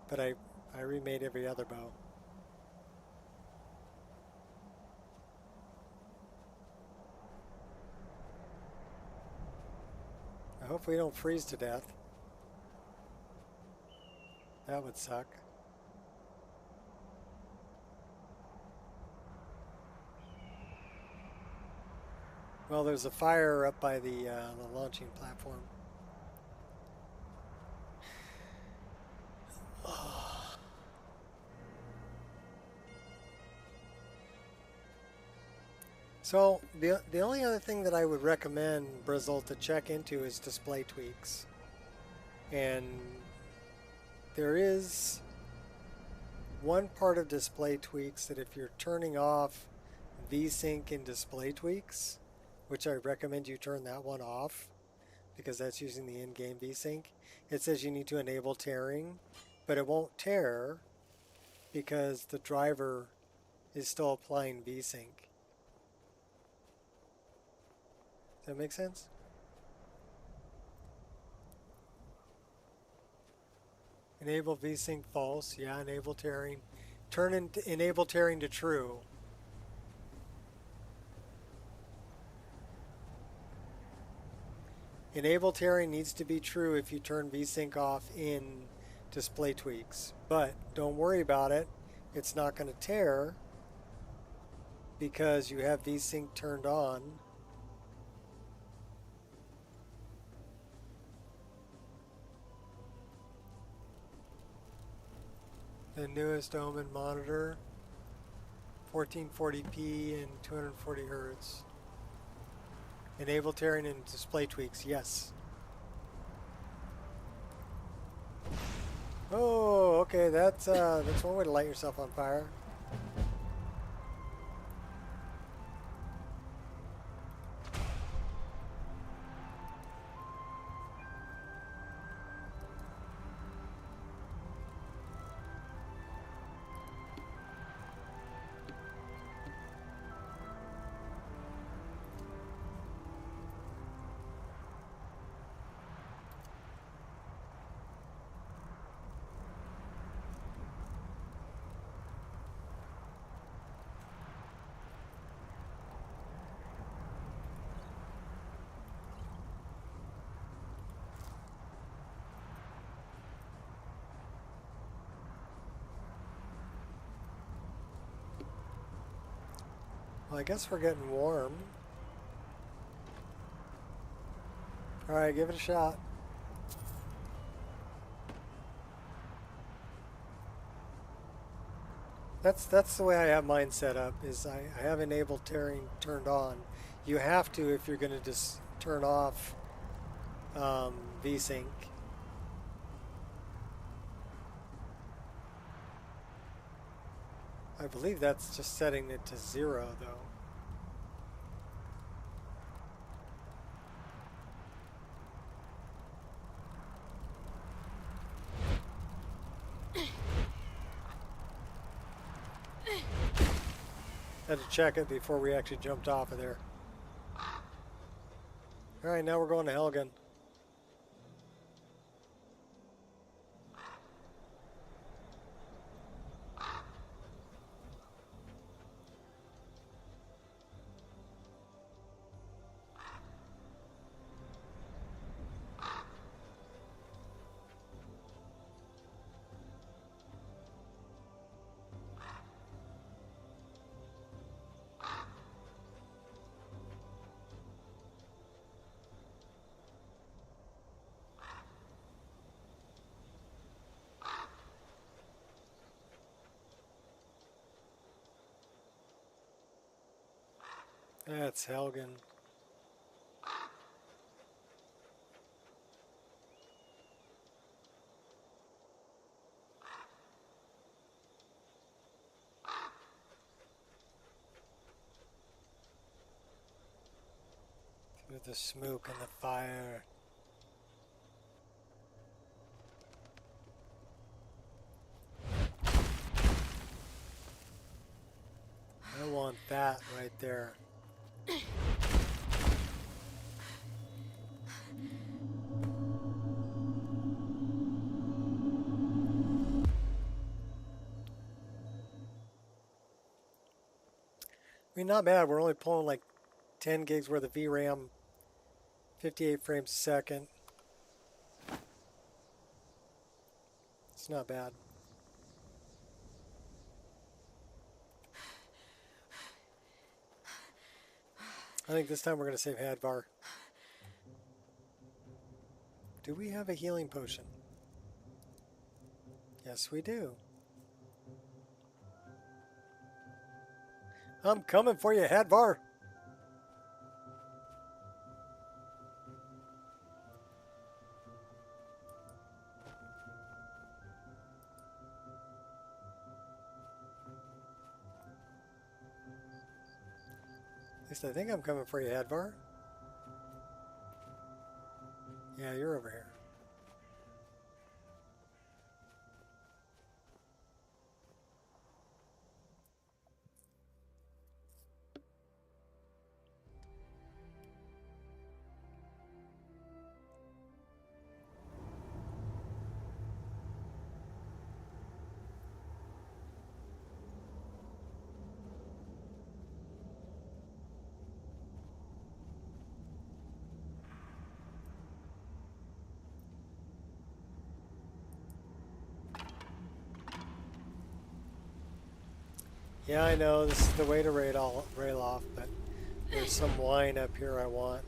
But I remade every other bow. I hope we don't freeze to death. That would suck. Well, there's a fire up by the launching platform. So the only other thing that I would recommend Brizzle to check into is display tweaks. And there is one part of display tweaks that if you're turning off VSync in display tweaks, which I recommend you turn that one off because that's using the in-game VSync, it says you need to enable tearing, but it won't tear because the driver is still applying VSync. Does that make sense? Enable VSync false. Yeah, enable tearing. Enable tearing to true. Enable tearing needs to be true if you turn VSync off in display tweaks. But don't worry about it. It's not going to tear because you have VSync turned on. The newest Omen monitor, 1440p and 240 hertz. Enable tearing and display tweaks, yes. Oh, okay, that's one way to light yourself on fire. Well, I guess we're getting warm. Alright, give it a shot. That's the way I have mine set up, is I have enable tearing turned on. You have to if you're going to just turn off VSync. I believe that's just setting it to 0 though. Had to check it before we actually jumped off of there. Alright, now we're going to Helgen. That's Helgen. Through the smoke and the fire. I want that right there. I mean, not bad. We're only pulling like 10 gigs worth of VRAM, 58 frames a second. It's not bad. I think this time we're going to save Hadvar. Do we have a healing potion? Yes, we do. I'm coming for you, Hadvar. At least I think I'm coming for you, Hadvar. Yeah, you're over here. Yeah, I know this is the way to rail off, but there's some wine up here I want.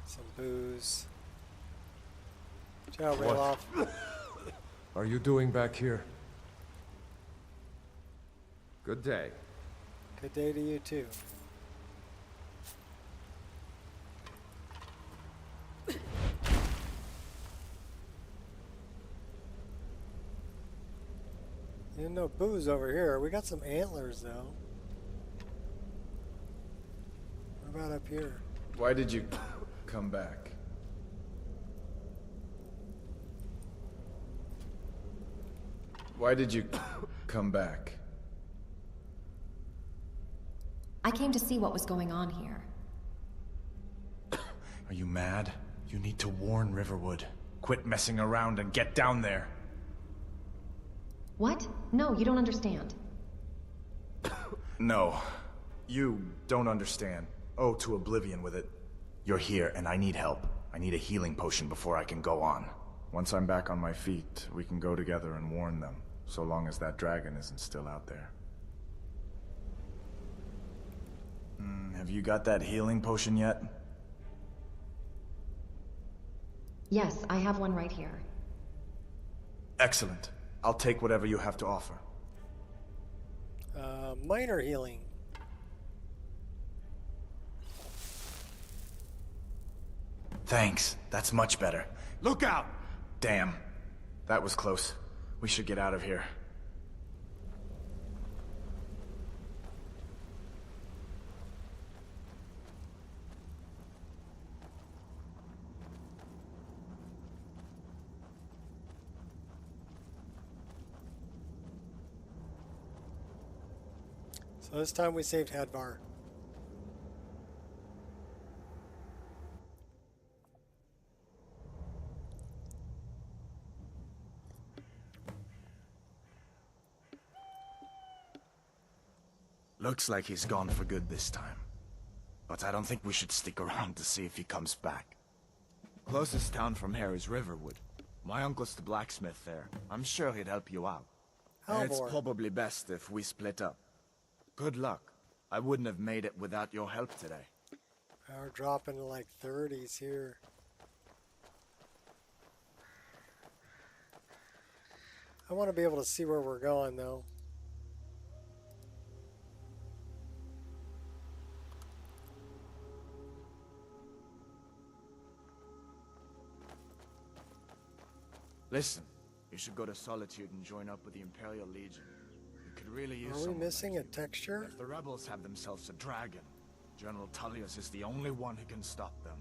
Some booze. Ciao, rail off. Are you doing back here? Good day. Good day to you too. There's no booze over here. We got some antlers though. What about up here? Why did you come back? Why did you come back? I came to see what was going on here. Are you mad? You need to warn Riverwood. Quit messing around and get down there. What? No, you don't understand. No. You don't understand. Oh, to oblivion with it. You're here, and I need help. I need a healing potion before I can go on. Once I'm back on my feet, we can go together and warn them, so long as that dragon isn't still out there. Have you got that healing potion yet? Yes, I have one right here. Excellent. I'll take whatever you have to offer. Minor healing. Thanks. That's much better. Look out! Damn. That was close. We should get out of here. So this time we saved Hadvar. Looks like he's gone for good this time. But I don't think we should stick around to see if he comes back. Closest town from here is Riverwood. My uncle's the blacksmith there. I'm sure he'd help you out. It's probably best if we split up. Good luck. I wouldn't have made it without your help today. We're dropping to like 30s here. I want to be able to see where we're going though. Listen, you should go to Solitude and join up with the Imperial Legion. You could really use Are we someone missing like a you. texture? If the rebels have themselves a dragon, General Tullius is the only one who can stop them.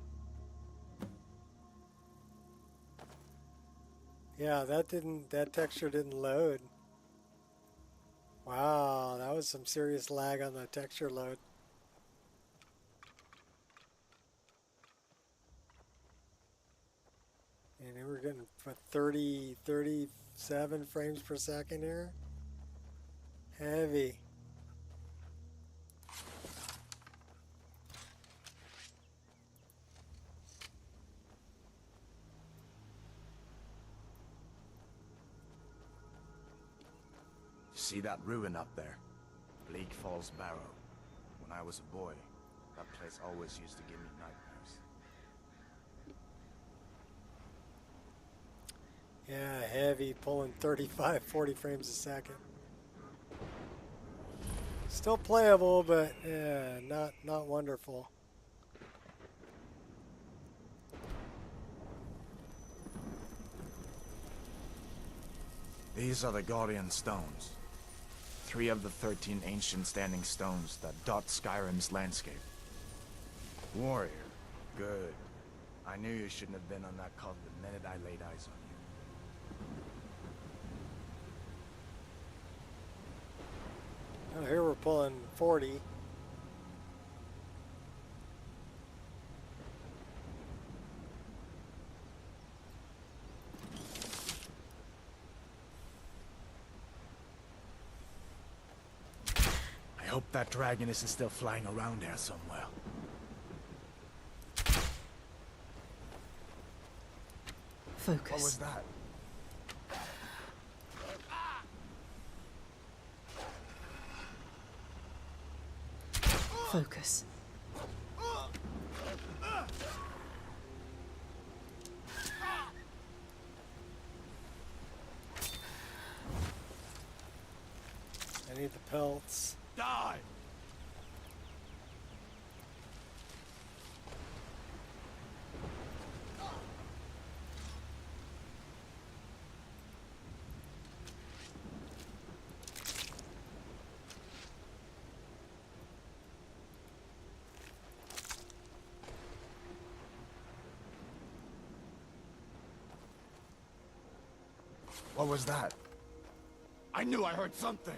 Yeah, that texture didn't load. Wow, that was some serious lag on the texture load. And then we're getting 37 frames per second here. Heavy. See that ruin up there? Bleak Falls Barrow. When I was a boy, that place always used to give me nightmares. Yeah, heavy, pulling 35, 40 frames a second. Still playable, but yeah, not wonderful. These are the Guardian Stones. 3 of the 13 ancient standing stones that dot Skyrim's landscape. Warrior. Good. I knew you shouldn't have been on that cult the minute I laid eyes on you. Oh, here we're pulling 40. I hope that dragon isn't still flying around there somewhere. Focus. What was that? Focus. I need the pelts. Die! What was that? I knew I heard something.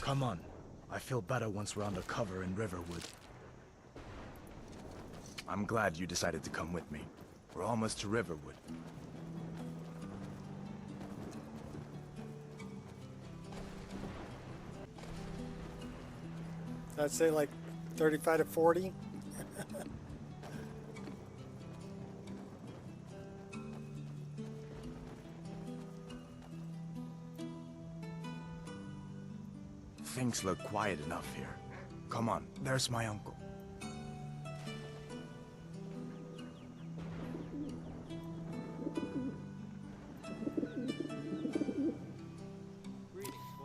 Come on. I feel better once we're under cover in Riverwood. I'm glad you decided to come with me. We're almost to Riverwood. I'd say like 35 to 40. Things look quiet enough here. Come on, there's my uncle.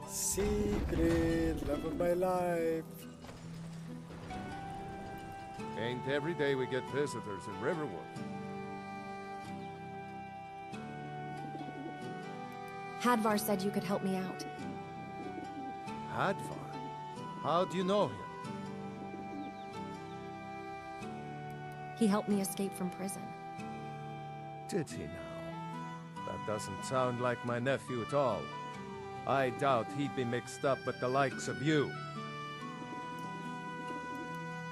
Secret love of my life. Ain't every day we get visitors in Riverwood. Hadvar said you could help me out. Hadvar? How do you know him? He helped me escape from prison. Did he now? That doesn't sound like my nephew at all. I doubt he'd be mixed up with the likes of you.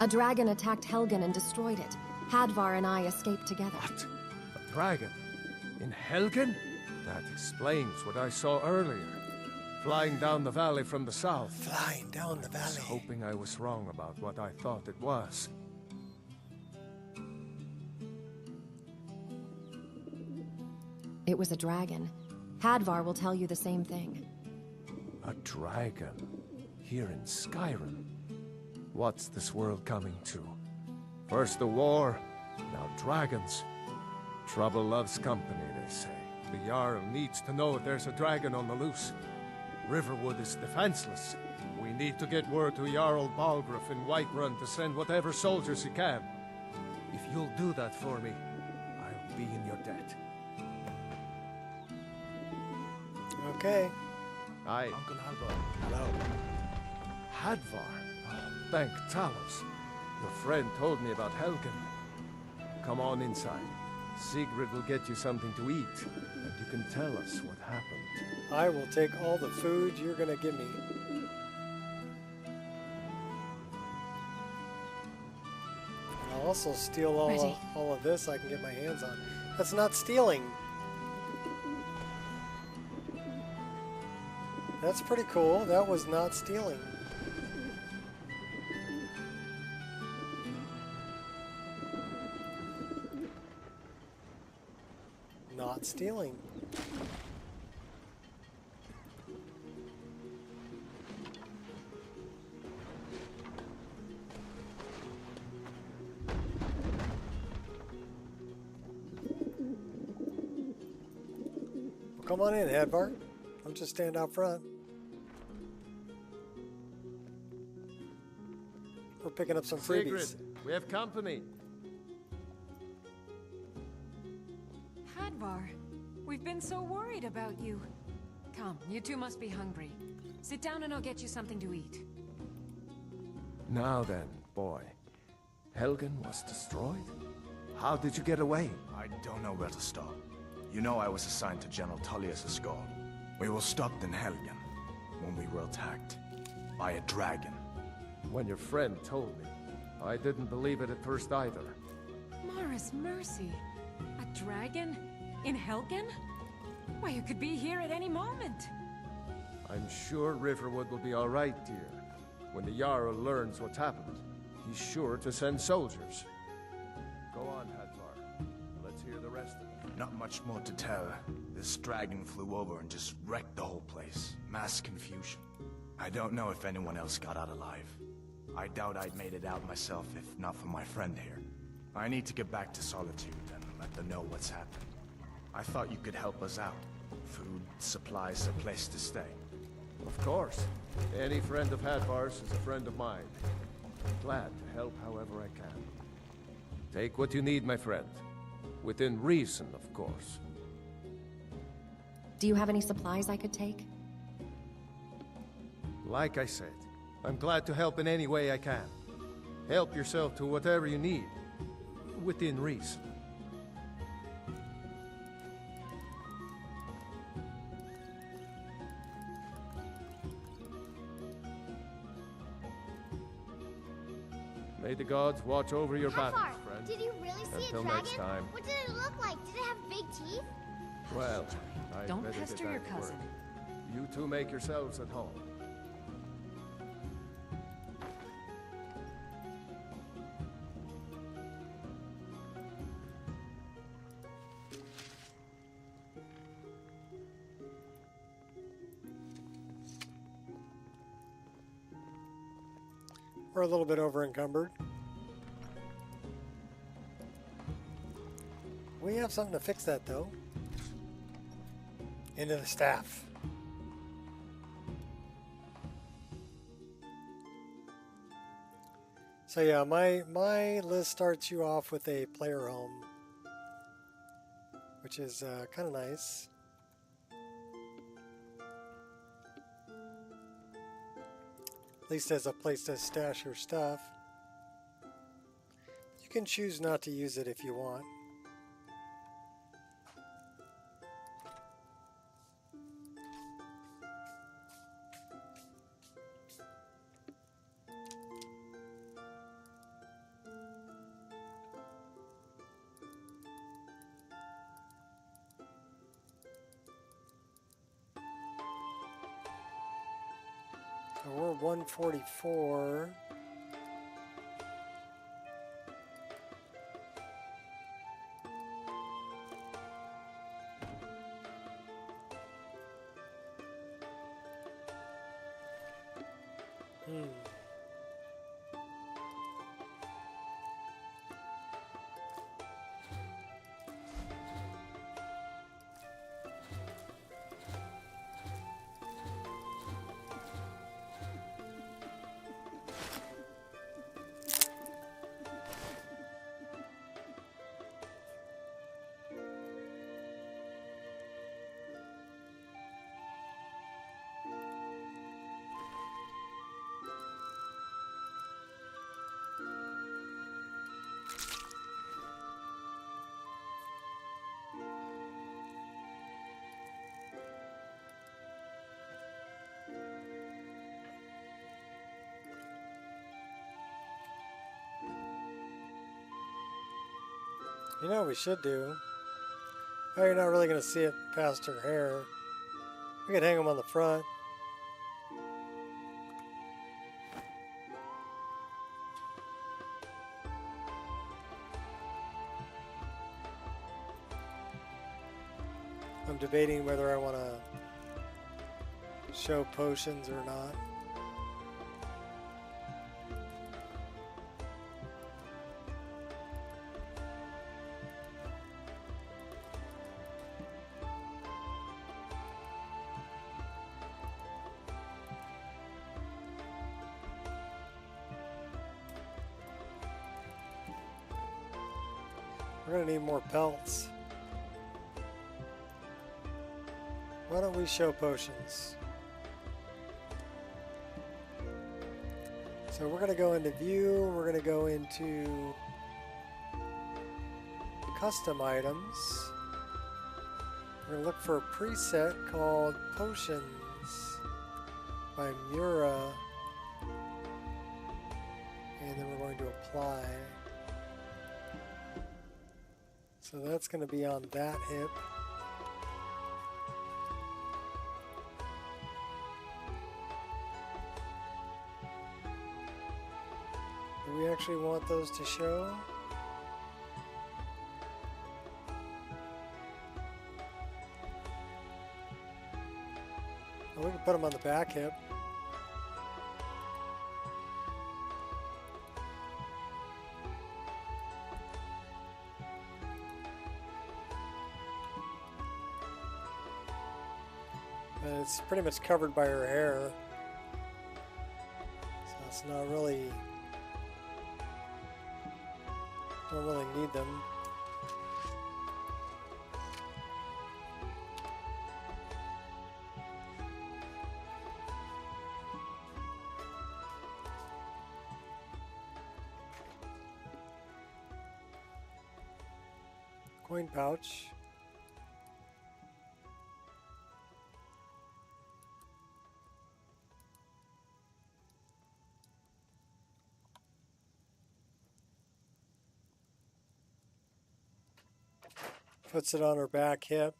A dragon attacked Helgen and destroyed it. Hadvar and I escaped together. What? A dragon? In Helgen? That explains what I saw earlier. Flying down the valley from the south. Flying down the valley. I was hoping I was wrong about what I thought it was. It was a dragon. Hadvar will tell you the same thing. A dragon? Here in Skyrim? What's this world coming to? First the war, Now dragons. Trouble loves company, they say. The Jarl needs to know if there's a dragon on the loose. Riverwood is defenseless. We need to get word to Jarl Balgruuf in Whiterun to send whatever soldiers he can. If you'll do that for me, I'll be in your debt. Okay. Aye. Uncle Hadvar. Hello. Hadvar? Oh, thank Talos. Your friend told me about Helgen. Come on inside. Sigrid will get you something to eat, and you can tell us what happened. I will take all the food you're gonna give me. I'll also steal all of this I can get my hands on. That's not stealing. That's pretty cool. That was not stealing. Not stealing. Well, come on in, Hadvar. Don't just stand out front. We're picking up some freebies. Sigrid, we have company. Hadvar, we've been so worried about you. Come, you two must be hungry. Sit down and I'll get you something to eat. Now then, boy. Helgen was destroyed? How did you get away? I don't know where to start. You know I was assigned to General Tullius' guard. We were stopped in Helgen when we were attacked by a dragon. When your friend told me, I didn't believe it at first either. Mara's mercy. A dragon? In Helgen? Why, you could be here at any moment. I'm sure Riverwood will be all right, dear. When the Jarl learns what's happened, he's sure to send soldiers. Go on, Hadvar. Let's hear the rest of it. Not much more to tell. This dragon flew over and just wrecked the whole place. Mass confusion. I don't know if anyone else got out alive. I doubt I'd made it out myself if not for my friend here. I need to get back to Solitude and let them know what's happened. I thought you could help us out. Food, supplies, a place to stay. Of course. Any friend of Hadvar's is a friend of mine. Glad to help however I can. Take what you need, my friend. Within reason, of course. Do you have any supplies I could take? Like I said, I'm glad to help in any way I can. Help yourself to whatever you need. Within reason. May the gods watch over your battles, friend. Did you really see Until a dragon? next time. What did it look like? Did it have big teeth? Well, I Don't better pester get your back to work. cousin. You two make yourselves at home. We're a little bit over encumbered. We have something to fix that though. Into the staff. So yeah, my list starts you off with a player home, which is kind of nice. At least as a place to stash your stuff. You can choose not to use it if you want. So we're 144. You know what we should do? Oh, you're not really going to see it past her hair. We could hang them on the front. I'm debating whether I want to show potions or not. We're gonna need more pelts. Why don't we show potions? So we're gonna go into view, we're gonna go into custom items. We're gonna look for a preset called Potions by Mura. And then we're going to apply. So that's going to be on that hip. Do we actually want those to show? Oh, we can put them on the back hip. It's pretty much covered by her hair, so it's not really, don't really need them. Coin pouch. Puts it on her back hip.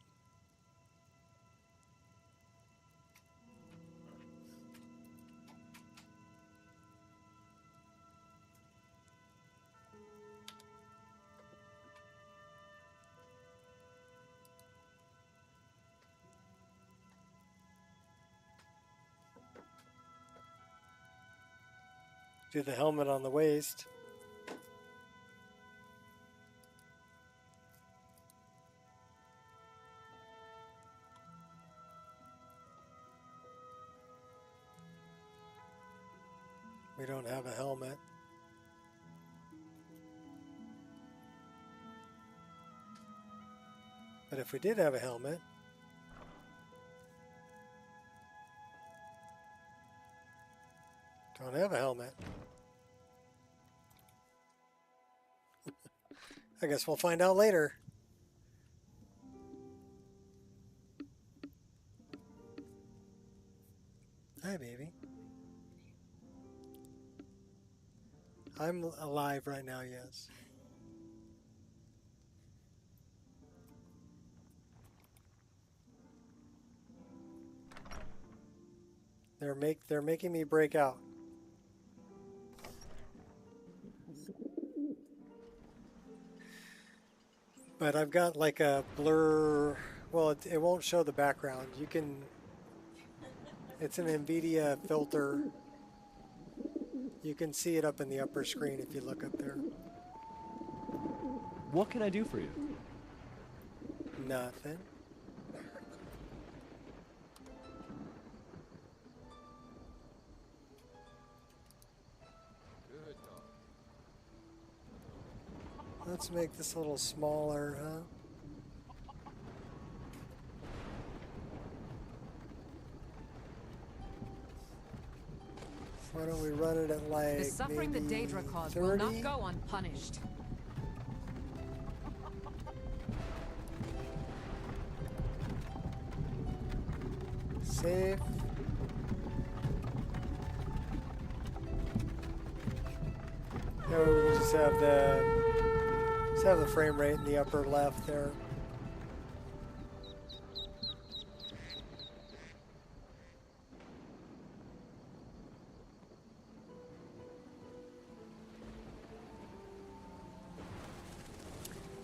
Do the helmet on the waist. We don't have a helmet. But if we did have a helmet, don't have a helmet. I guess we'll find out later. Hi, baby. I'm alive right now, yes. They're making me break out. But I've got like a blur, well, it won't show the background. You can, it's an NVIDIA filter. You can see it up in the upper screen if you look up there. What can I do for you? Nothing. Let's make this a little smaller, huh? Why don't we run it at like the suffering the Daedra caused will not go unpunished. Save. Now we can just have the Let's have the frame rate in the upper left there.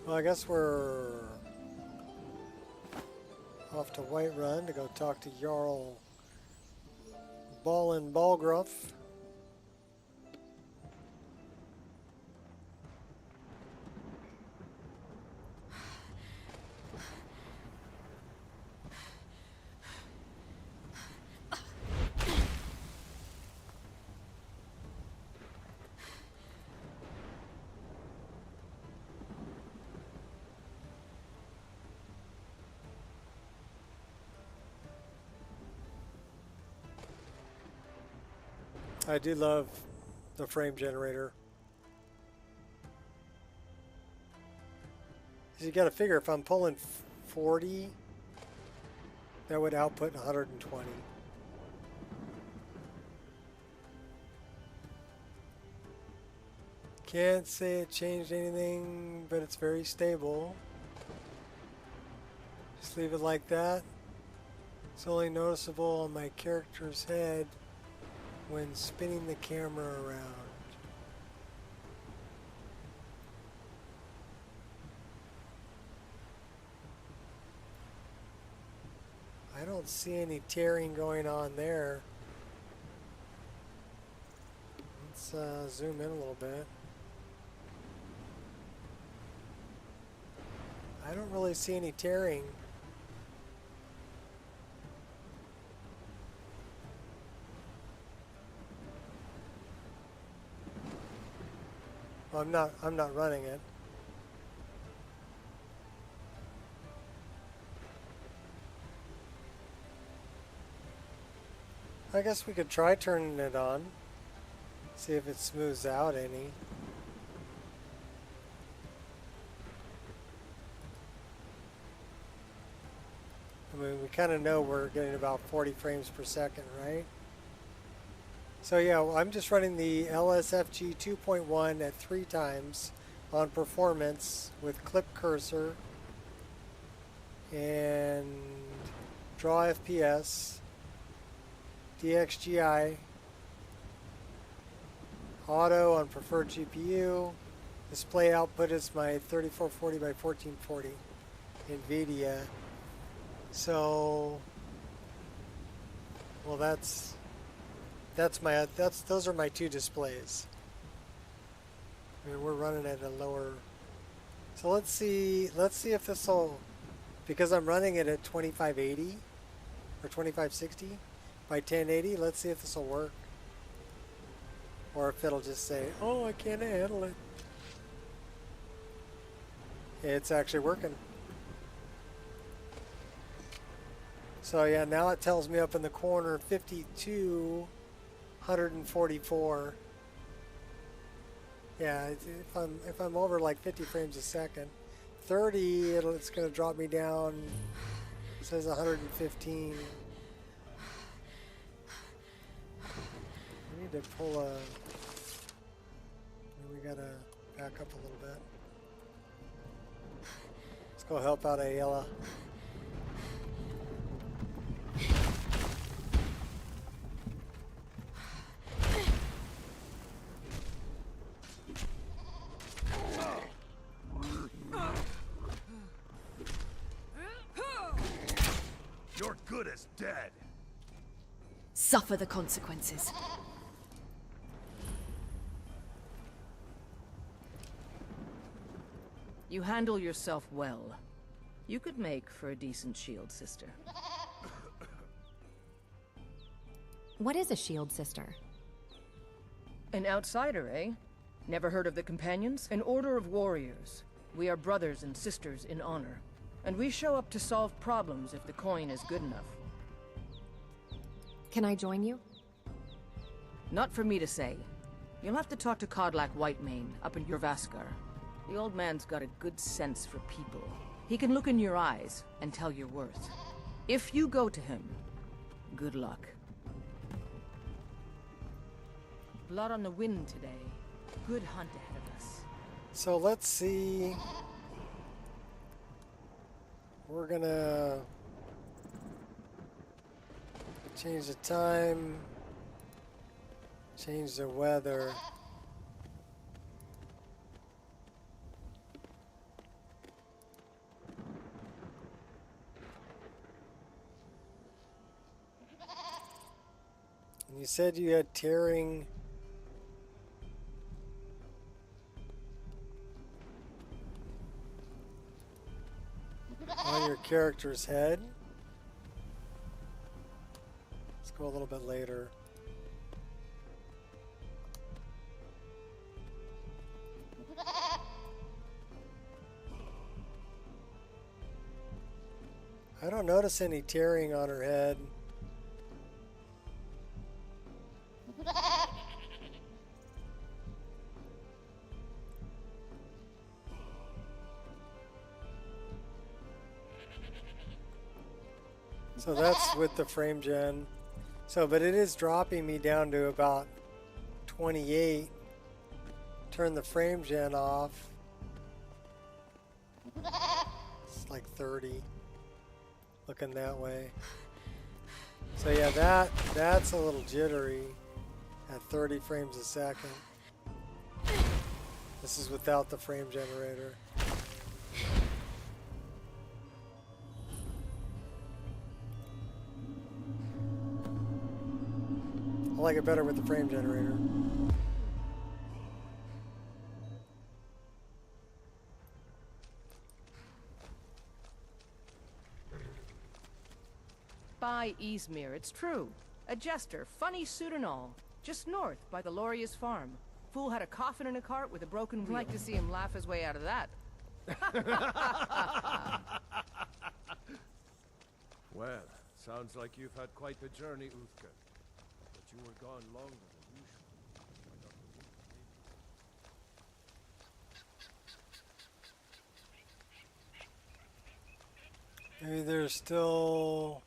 Well, I guess we're off to Whiterun to go talk to Jarl Ballin Balgruff. I do love the frame generator. You got to figure if I'm pulling 40, that would output 120. Can't say it changed anything, but it's very stable. Just leave it like that. It's only noticeable on my character's head when spinning the camera around. I don't see any tearing going on there. Let's zoom in a little bit. I don't really see any tearing. Well, I'm not running it. I guess we could try turning it on. See if it smooths out any. I mean, we kind of know we're getting about 40 frames per second, right? So yeah, I'm just running the LSFG 2.1 at 3 times on performance with clip cursor and draw FPS, DXGI, auto on preferred GPU. Display output is my 3440 by 1440 NVIDIA. So, well, those are my 2 displays. I mean, we're running at a lower. So let's see if this will, because I'm running it at 2580 or 2560 by 1080. Let's see if this will work, or if it'll just say, "Oh, I can't handle it." It's actually working. So yeah, now it tells me up in the corner 52. 144. Yeah, if I'm over like 50 frames a second, 30 it's going to drop me down. It says 115. We need to pull a. We got to back up a little bit. Let's go help out Ayala. You're good as dead. Suffer the consequences. You handle yourself well. You could make for a decent shield sister. What is a shield sister? An outsider, eh? Never heard of the Companions? An order of warriors. We are brothers and sisters in honor. And we show up to solve problems if the coin is good enough. Can I join you? Not for me to say. You'll have to talk to Kodlak Whitemane up in Jorvaskar. The old man's got a good sense for people. He can look in your eyes and tell your worth. If you go to him, good luck. Blood on the wind today. Good hunt ahead of us. So let's see. We're gonna change the time, change the weather. And you said you had tearing. On your character's head. Let's go a little bit later. I don't notice any tearing on her head. So that's with the frame gen. So, but it is dropping me down to about 28. Turn the frame gen off. It's like 30. Looking that way. So yeah, that's a little jittery at 30 frames a second. This is without the frame generator. I like it better with the frame generator. By Izmir, it's true. A jester, funny suit and all. Just north, by the Loria's farm. Fool had a coffin in a cart with a broken wheel. I'd like to see him laugh his way out of that. Well, sounds like you've had quite the journey, Uthka. But you were gone longer than usual. Maybe there's still...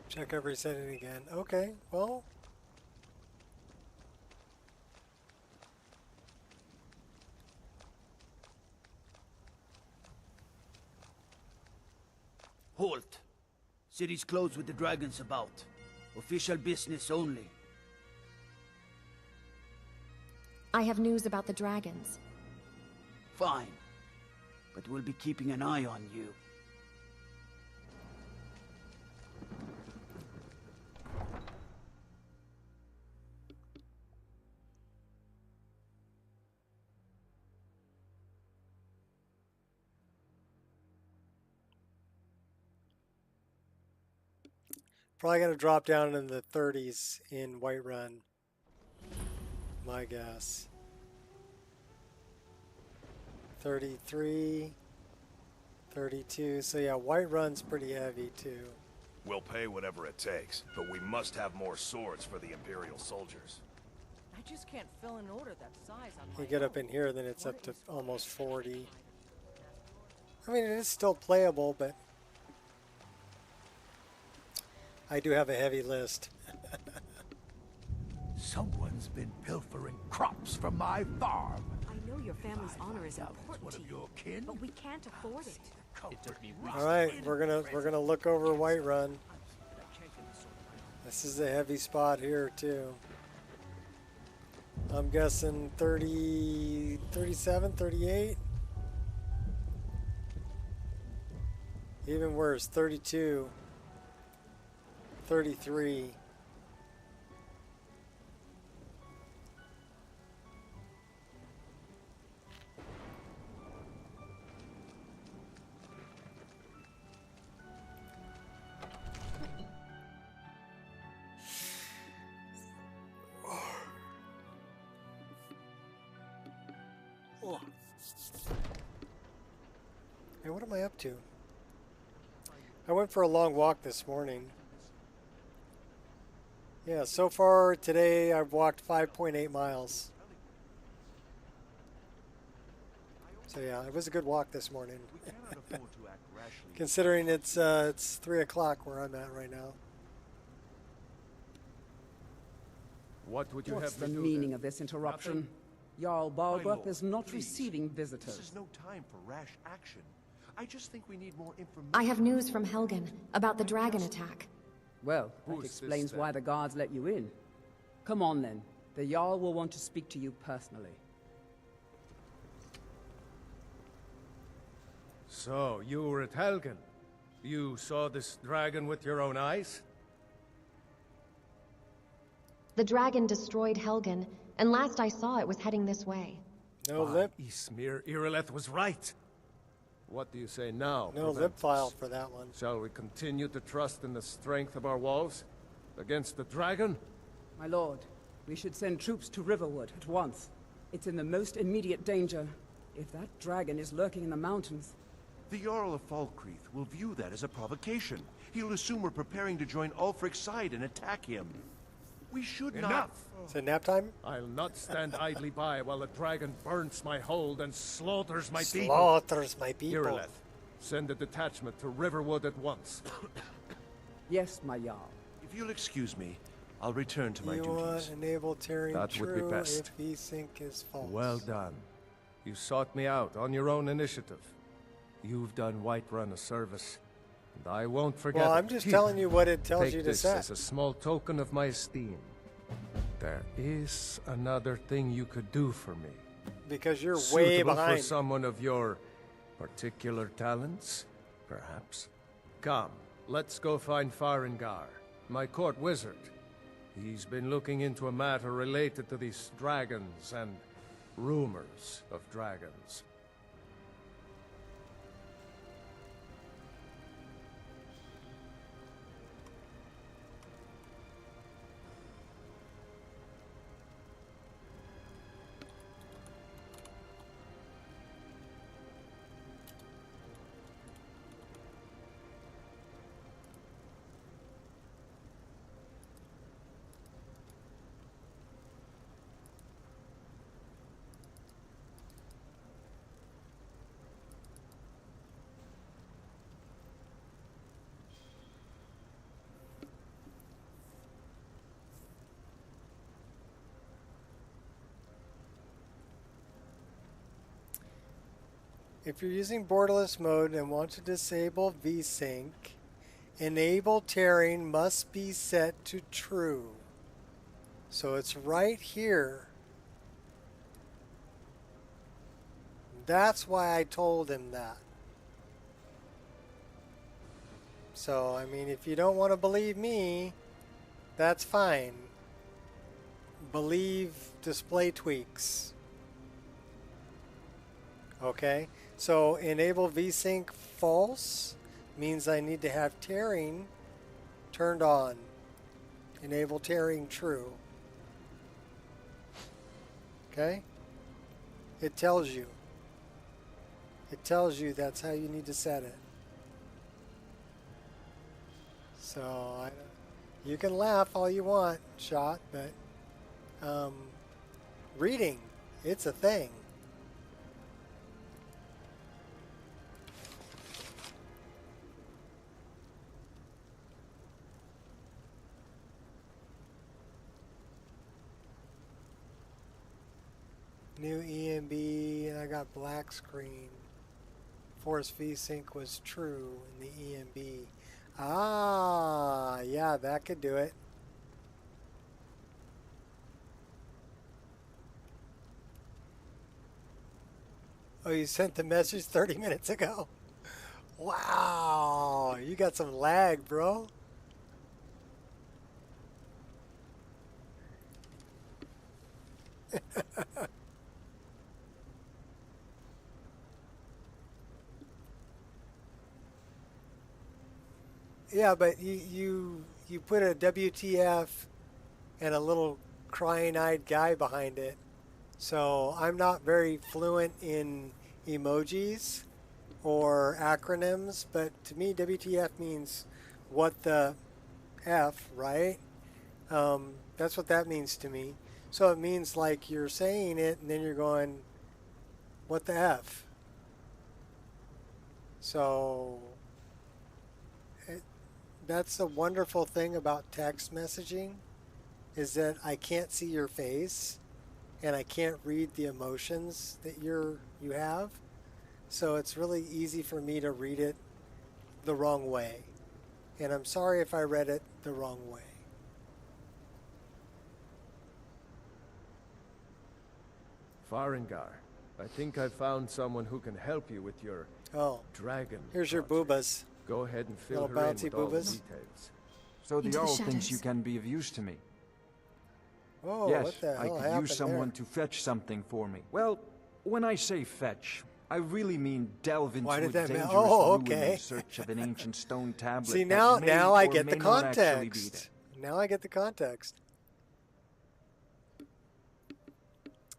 Check every setting again. Okay, well... Halt! City's closed with the dragons about. Official business only. I have news about the dragons. Fine. But we'll be keeping an eye on you. Probably going to drop down in the 30s in Whiterun. My guess. 33, 32. So yeah, Whiterun's pretty heavy too. We'll pay whatever it takes, but we must have more swords for the Imperial soldiers. I just can't fill an order that size on my You get up in here, then it's up to almost 40. I mean, it is still playable, but I do have a heavy list. Someone's been pilfering crops from my farm. I know your family's honor is important to you, but we can't afford it. All right, we're gonna look over Whiterun. This is a heavy spot here too. I'm guessing 30, 37, 38. Even worse, 32, 33. Hey, what am I up to? I went for a long walk this morning. Yeah, so far today I've walked 5.8 miles. So yeah, it was a good walk this morning. Considering it's 3 o'clock where I'm at right now. What would you What's have the me do meaning then? of this interruption? Jarl Balgrup is not please. receiving visitors. This is no time for rash action. I just think we need more information. I have news from Helgen about the dragon attack. Well, Who's that this explains then? why the guards let you in. Come on then. The Jarl will want to speak to you personally. So, you were at Helgen. You saw this dragon with your own eyes? The dragon destroyed Helgen, and last I saw it was heading this way. No lip. Ismir Irileth was right. What do you say now? No lip file for that one. Shall we continue to trust in the strength of our walls? Against the dragon? My lord, we should send troops to Riverwood at once. It's in the most immediate danger. If that dragon is lurking in the mountains... The Jarl of Falkreath will view that as a provocation. He'll assume we're preparing to join Ulfric's side and attack him. We should not... Enough! Is it nap time? I'll not stand idly by while the dragon burns my hold and slaughters my people. Slaughters my people. Irileth, send a detachment to Riverwood at once. Yes, my Jarl. If you'll excuse me, I'll return to my You duties. want enable tearing That true would be best. if VSync is false. Well done. You sought me out on your own initiative. You've done Whiterun a service, and I won't forget Well, it. I'm just Here, telling you what it tells take you to this set. as a small token of my esteem. There is another thing you could do for me. Because you're Suitable way behind. for someone of your particular talents, perhaps. Come, let's go find Farengar, my court wizard. He's been looking into a matter related to these dragons and rumors of dragons. If you're using borderless mode and want to disable VSync, enable tearing must be set to true. So it's right here. That's why I told him that. So, I mean, if you don't want to believe me, that's fine. Believe display tweaks. Okay? So enable VSync false means I need to have tearing turned on. Enable tearing true. Okay? It tells you. It tells you that's how you need to set it. So you can laugh all you want, Shot, but reading, it's a thing. New EMB, and I got black screen. Force VSync was true in the EMB. Ah, yeah, that could do it. Oh, you sent the message 30 minutes ago. Wow, you got some lag, bro. Yeah, but you put a WTF and a little crying-eyed guy behind it. So I'm not very fluent in emojis or acronyms, but to me WTF means what the F, right? That's what that means to me. So it means like you're saying it and then you're going, what the F? So that's a wonderful thing about text messaging is that I can't see your face and I can't read the emotions that you have. So it's really easy for me to read it the wrong way. And I'm sorry if I read it the wrong way. Farengar, I think I found someone who can help you with your dragon. Here's your boobas. Go ahead and fill Little her in bouncy with all the boobas. details. So the Jarl thinks you can be of use to me. Whoa, Yes, what the I hell could happened use someone there? to fetch something for me. Well, when I say fetch, I really mean delve into Why did a that mean? dangerous Oh, ruin okay. in search of an ancient stone tablet. See, that now may I or get may the not actually be context. there. Now I get the context.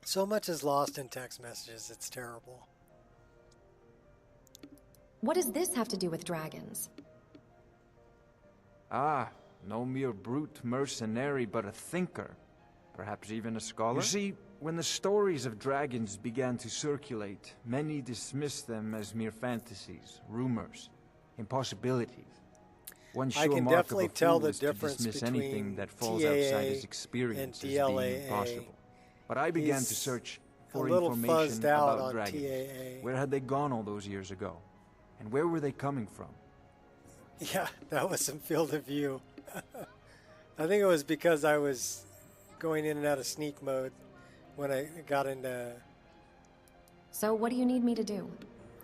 So much is lost in text messages, it's terrible. What does this have to do with dragons? Ah, no mere brute mercenary, but a thinker. Perhaps even a scholar? You see, when the stories of dragons began to circulate, many dismissed them as mere fantasies, rumors, impossibilities. One I sure can mark definitely of a tell fool the is to difference dismiss anything between that falls TAA outside his and experience as being DLAA. impossible. But I began to He's search a for little information fuzzed out about on dragons. TAA. Where had they gone all those years ago? And where were they coming from? Yeah, that was some field of view. I think it was because I was going in and out of sneak mode when I got into So what do you need me to do?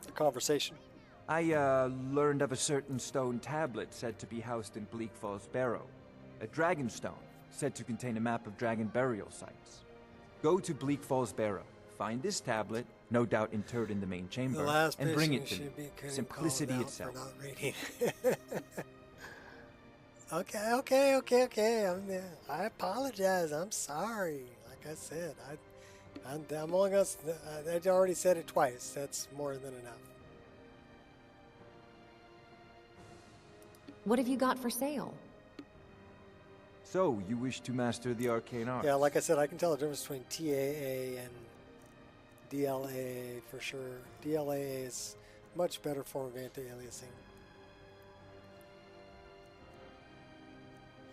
the conversation. I learned of a certain stone tablet said to be housed in Bleak Falls Barrow. A dragon stone said to contain a map of dragon burial sites. Go to Bleak Falls Barrow, find this tablet, no doubt interred in the main chamber, and bring it to me. Simplicity itself. For not reading. Okay. I apologize. I'm sorry. Like I said, I'm only gonna. I already said it twice. That's more than enough. What have you got for sale? So, you wish to master the arcane arts? Yeah, like I said, I can tell the difference between TAA and DLAA for sure. DLAA is much better form of anti-aliasing.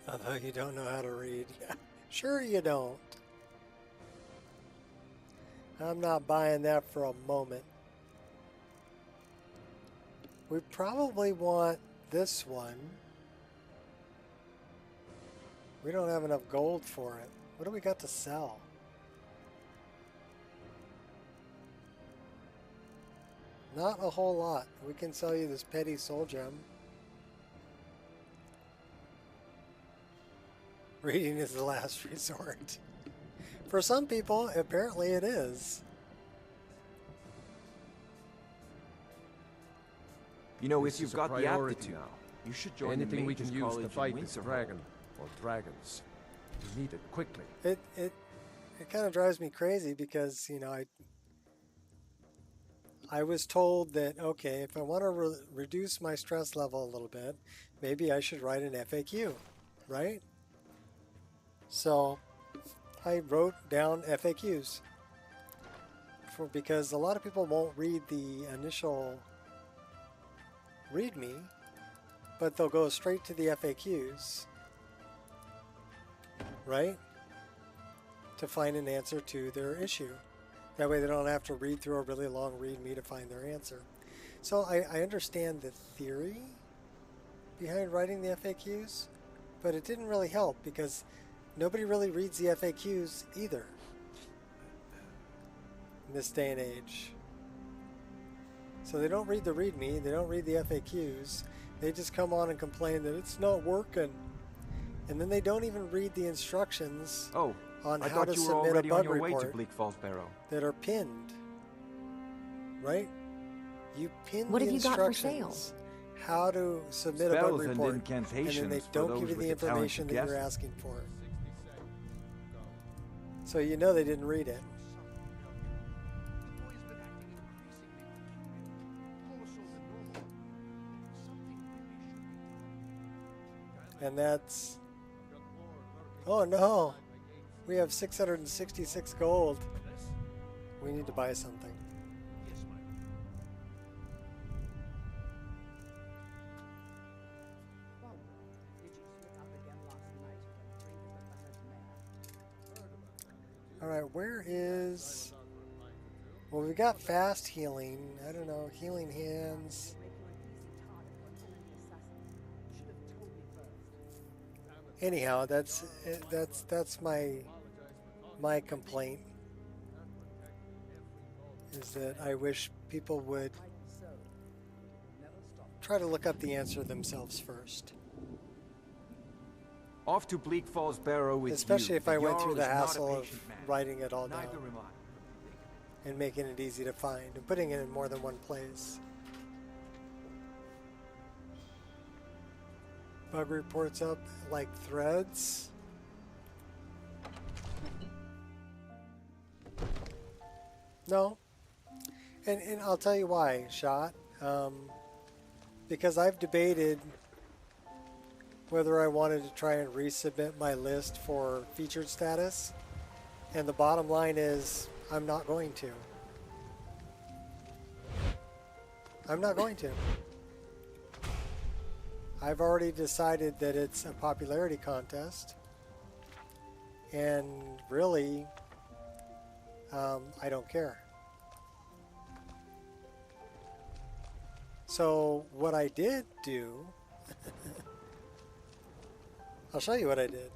Although you don't know how to read. Sure you don't. I'm not buying that for a moment. We probably want this one. We don't have enough gold for it. What do we got to sell? Not a whole lot. We can sell you this petty soul gem. Reading is the last resort. For some people, apparently it is. You know, This if you've is a got the priority aptitude, now. you should join Anything the we Mages can use College to in fight this Winterhold. dragon or dragons. We need it quickly. It kind of drives me crazy because, you know, I was told that, okay, if I want to reduce my stress level a little bit, maybe I should write an FAQ, right? So I wrote down FAQs because a lot of people won't read the initial README, but they'll go straight to the FAQs, right? To find an answer to their issue. That way they don't have to read through a really long README to find their answer. So I understand the theory behind writing the FAQs, but it didn't really help because nobody really reads the FAQs either in this day and age. So they don't read the README, they don't read the FAQs, they just come on and complain that it's not working. And then they don't even read the instructions on I how thought to you were submit a already on bug your way to report Bleak Falls Barrow. that are pinned, right? You pin What the have you got for instructions how to submit a bug Spells and report, and then incantations they for don't those give you with the the talent information to that you're guess. asking for. So you know they didn't read it. And that's... Oh no! We have 666 gold. We need to buy something. Alright, where is... Well, we got fast healing. I don't know, healing hands. Anyhow, that's my complaint. Is that I wish people would try to look up the answer themselves first. Off to Bleak Falls Barrow with especially you. If I went Jarl through the is not a hassle of patient man. writing it all down Neither am I. and making it easy to find and putting it in more than one place. Bug reports up like threads. No. And I'll tell you why, Shot. Because I've debated whether I wanted to try and resubmit my list for featured status. And the bottom line is, I'm not going to. I'm not going to. I've already decided that it's a popularity contest. And really, I don't care. So what I did do, I'll show you what I did.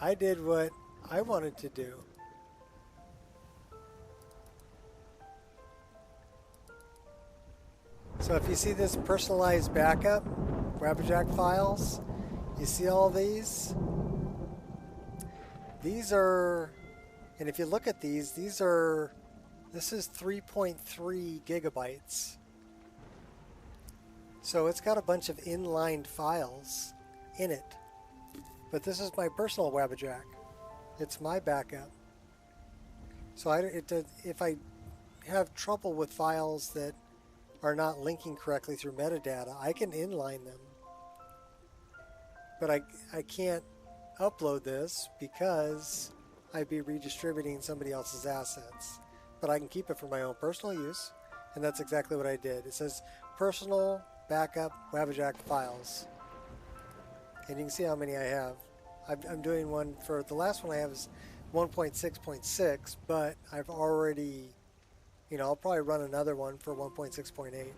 I did what I wanted to do. So if you see this personalized backup, Wabbajack files, you see all these? These are, and if you look at these are, this is 3.3 gigabytes. So it's got a bunch of inlined files in it. But this is my personal Wabbajack. It's my backup. So if I have trouble with files that are not linking correctly through metadata, I can inline them. But I can't upload this because I'd be redistributing somebody else's assets. But I can keep it for my own personal use, and that's exactly what I did. It says personal backup Wabbajack files. And you can see how many I have. I'm doing one for, the last one I have is 1.6.6, but I've already, I'll probably run another one for 1.6.8.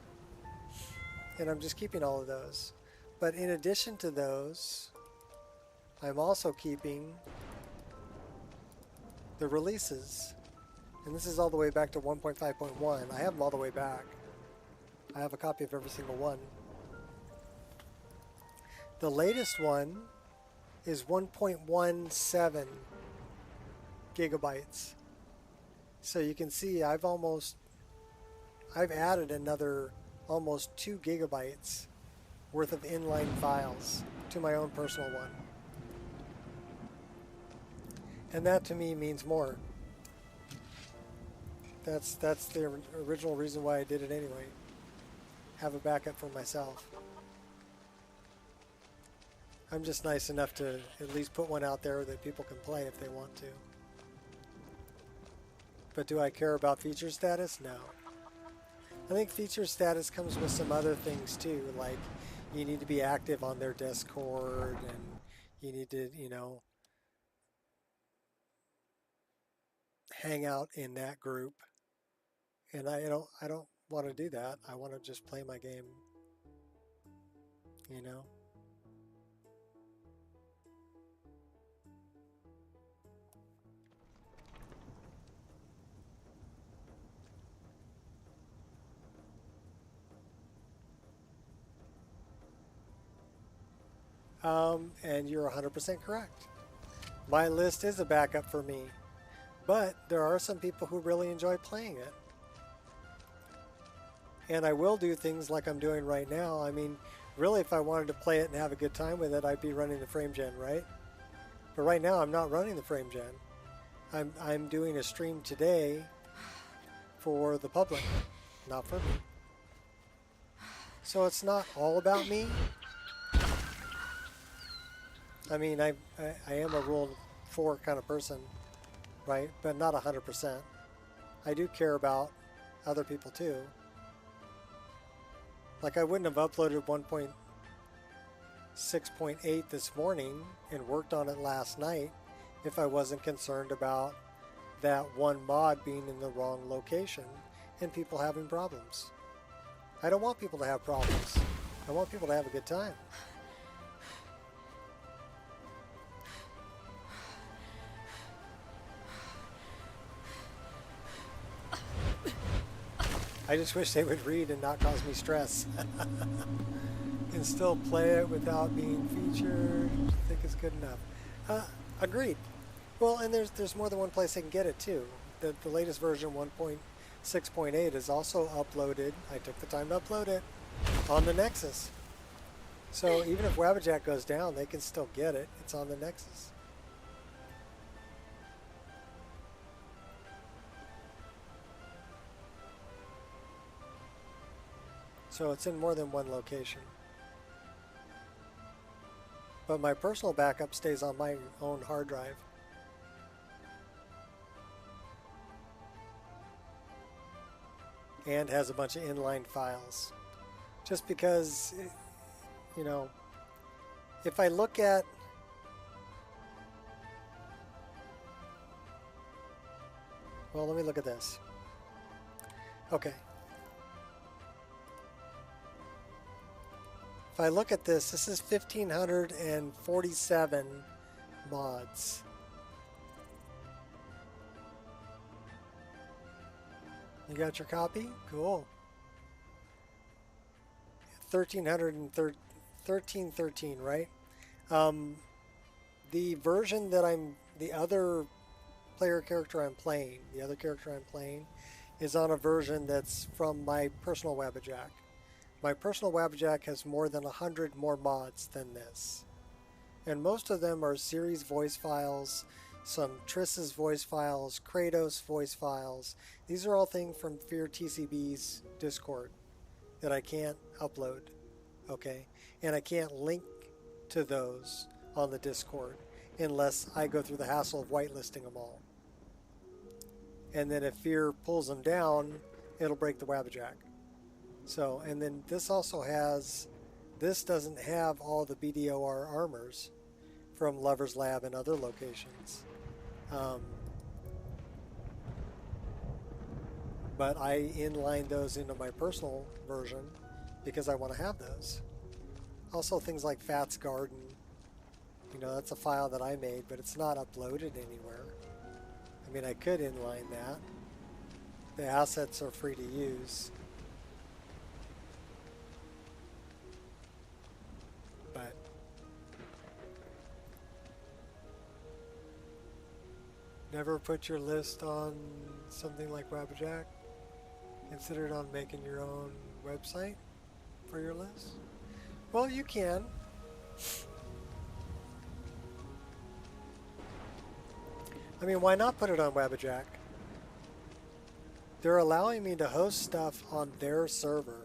And I'm just keeping all of those. But in addition to those, I'm also keeping the releases. And this is all the way back to 1.5.1. I have them all the way back. I have a copy of every single one. The latest one is 1.17 gigabytes. So you can see I've added another almost 2 gigabytes worth of inline files to my own personal one. And that to me means more. That's the original reason why I did it anyway. Have a backup for myself. I'm just nice enough to at least put one out there that people can play if they want to. But do I care about feature status? No. I think feature status comes with some other things too, like you need to be active on their Discord and you need to, hang out in that group. And I don't want to do that. I want to just play my game, and you're 100% correct. My list is a backup for me, but there are some people who really enjoy playing it. And I will do things like I'm doing right now. I mean, really, if I wanted to play it and have a good time with it, I'd be running the frame gen, right? But right now, I'm not running the frame gen. I'm doing a stream today for the public, not for me. So it's not all about me. I mean, I am a Rule 4 kind of person, right? But not 100%. I do care about other people too. Like I wouldn't have uploaded 1.6.8 6.8 this morning and worked on it last night if I wasn't concerned about that one mod being in the wrong location and people having problems. I don't want people to have problems. I want people to have a good time. I just wish they would read and not cause me stress. And still play it without being featured. I think it's good enough. Agreed. Well, and there's more than one place they can get it too. The latest version 1.6.8 is also uploaded. I took the time to upload it on the Nexus. So even if Wabbajack goes down, they can still get it. It's on the Nexus. So it's in more than one location. But my personal backup stays on my own hard drive. And has a bunch of inline files. Just because, you know, if I look at well, let me look at this. Okay. If I look at this, this is 1,547 mods. You got your copy? Cool. 1313, right? The version that the other character I'm playing is on a version that's from my personal Wabbajack. My personal Wabbajack has more than 100 more mods than this. And most of them are series voice files, some Triss's voice files, Kratos voice files. These are all things from Fear TCB's Discord that I can't upload, okay? And I can't link to those on the Discord unless I go through the hassle of whitelisting them all. And then if Fear pulls them down, it'll break the Wabbajack. So, and then this also has, this doesn't have all the BDOR armors from Lover's Lab and other locations. But I inlined those into my personal version because I want to have those. Also things like Fat's Garden, you know, that's a file that I made, but it's not uploaded anywhere. I mean, I could inline that. The assets are free to use. But never put your list on something like Wabbajack. Considered on making your own website for your list? Well, you can. I mean, why not put it on Wabbajack? They're allowing me to host stuff on their server.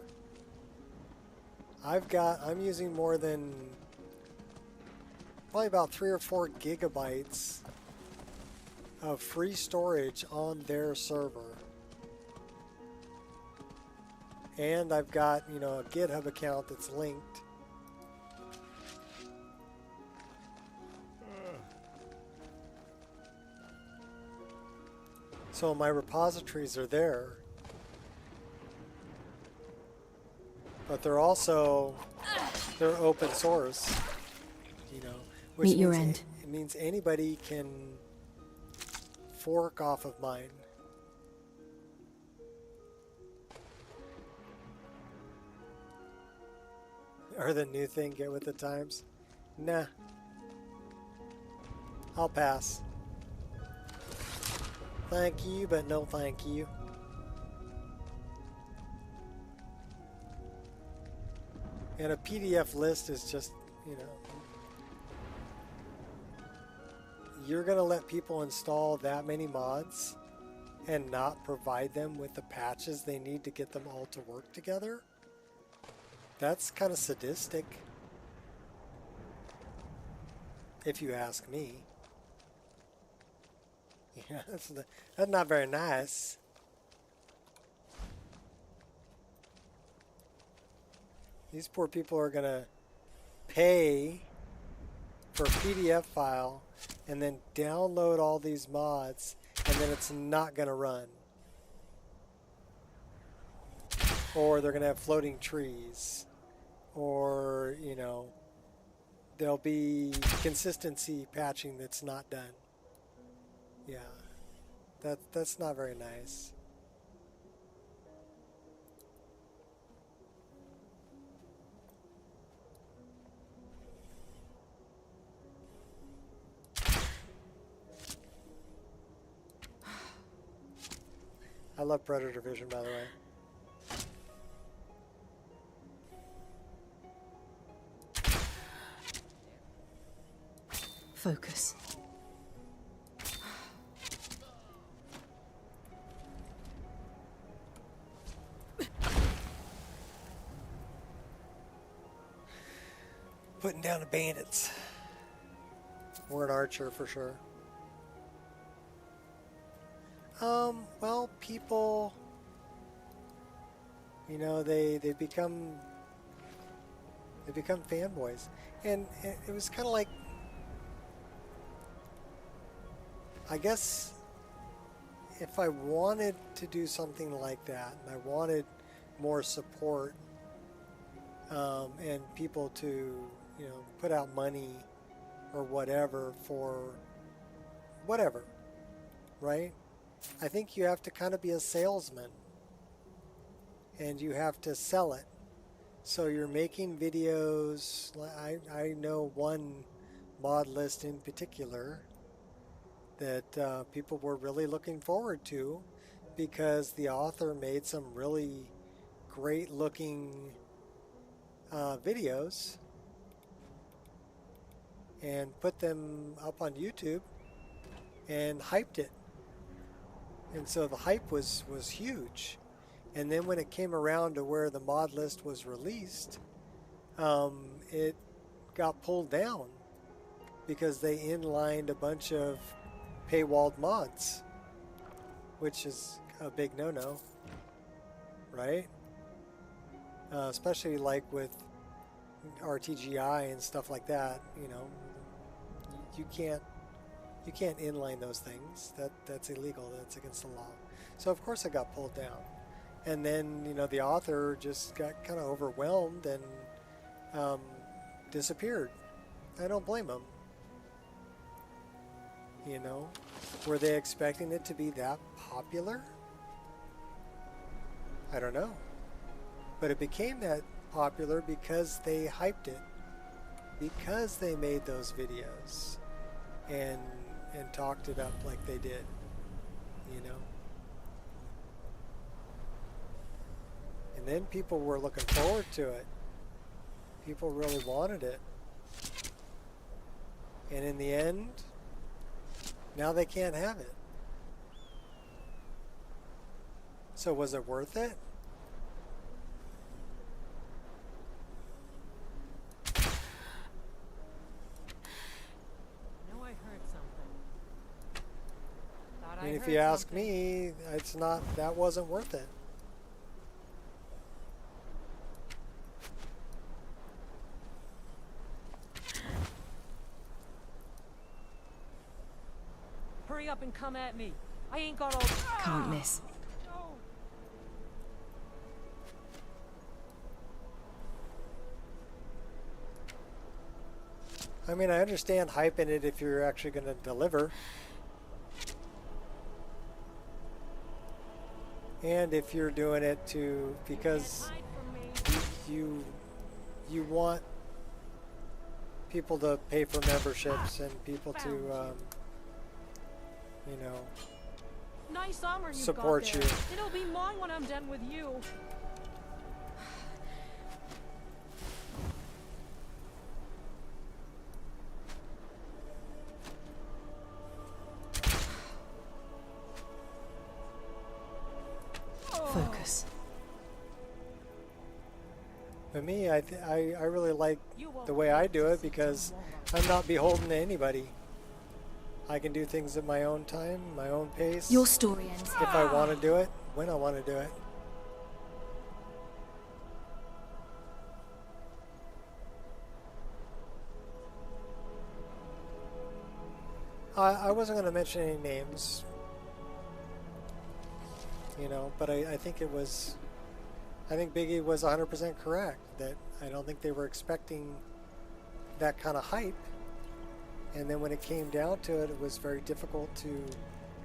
I'm using more than probably about 3 or 4 gigabytes of free storage on their server. And I've got, you know, a GitHub account that's linked. So my repositories are there. But they're also, they're open source, you know. Which Meet your end. It means anybody can fork off of mine. Or the new thing, get with the times? Nah. I'll pass. Thank you, but no thank you. And a PDF list is just, you know, you're going to let people install that many mods and not provide them with the patches they need to get them all to work together? That's kind of sadistic, if you ask me. Yeah, that's not very nice. These poor people are gonna pay for a PDF file and then download all these mods, and then it's not going to run. Or they're going to have floating trees. Or, you know, there'll be consistency patching that's not done. Yeah, that's not very nice. I love Predator Vision, by the way. Focus. Putting down the bandits. We're an archer for sure. Well, people, you know, they become fanboys, and it was kind of like, I guess, if I wanted to do something like that, and I wanted more support, and people to, you know, put out money or whatever for whatever, right? I think you have to kind of be a salesman, and you have to sell it. So you're making videos. I know one mod list in particular that people were really looking forward to, because the author made some really great looking videos and put them up on YouTube and hyped it. And so the hype was huge. And then when it came around to where the mod list was released, it got pulled down because they inlined a bunch of paywalled mods, which is a big no-no, right? Especially like with RTGI and stuff like that, you know, you can't inline those things. That's illegal. That's against the law. So of course it got pulled down. And then, you know, the author just got kind of overwhelmed and disappeared. I don't blame him. You know, were they expecting it to be that popular? I don't know. But it became that popular because they hyped it. Because they made those videos and talked it up like they did, you know. And then people were looking forward to it. People really wanted it. And in the end, now they can't have it. So was it worth it? I mean, if you ask me, it's not, that wasn't worth it. Hurry up and come at me. I ain't got all... Can't miss. I mean, I understand hyping it if you're actually going to deliver. And if you're doing it because you want people to pay for memberships and people to you know, nice armor you've support got you. there. It'll be mine when I'm done with you. Focus. For me, I really like the way I do it because I'm not beholden to anybody. I can do things at my own time, my own pace. Your story ends. If I want to do it, when I want to do it. I wasn't going to mention any names, you know, but I think it was, I think Biggie was 100% correct that I don't think they were expecting that kind of hype. And then when it came down to it, it was very difficult to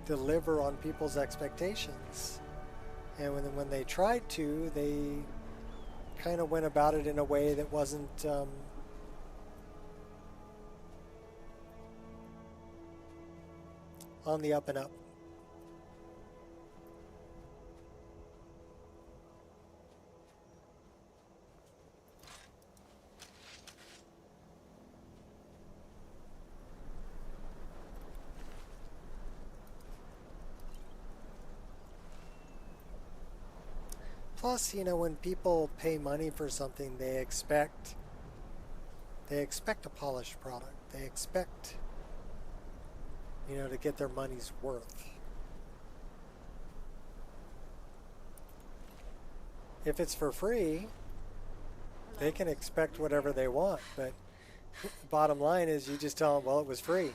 deliver on people's expectations. And when they tried to, they kind of went about it in a way that wasn't on the up and up. Plus, you know, when people pay money for something, they expect a polished product. They expect, you know, to get their money's worth. If it's for free, they can expect whatever they want, but bottom line is you just tell them, well, it was free.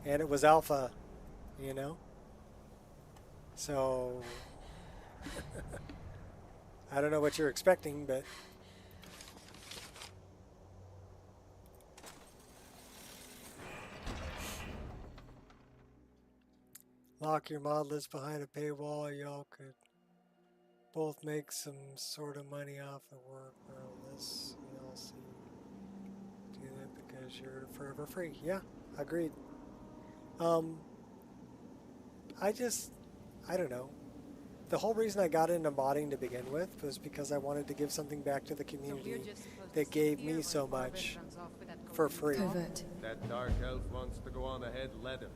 And it was alpha, you know? So I don't know what you're expecting, but lock your mod list behind a paywall. Y'all could both make some sort of money off the work or this. You'll see. Do that because you're forever free. Yeah, agreed. I don't know. The whole reason I got into modding to begin with was because I wanted to give something back to the community that gave me so much for free. That dark elf wants to go on ahead, let him.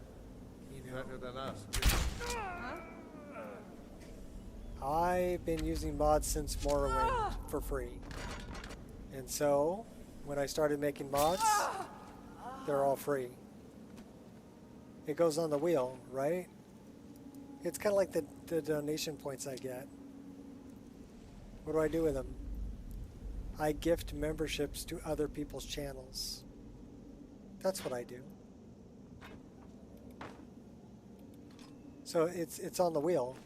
He's better than us. I've been using mods since Morrowind for free. And so, when I started making mods, they're all free. It goes on the wheel, right? It's kind of like the donation points I get. What do I do with them? I gift memberships to other people's channels. That's what I do. So it's on the wheel.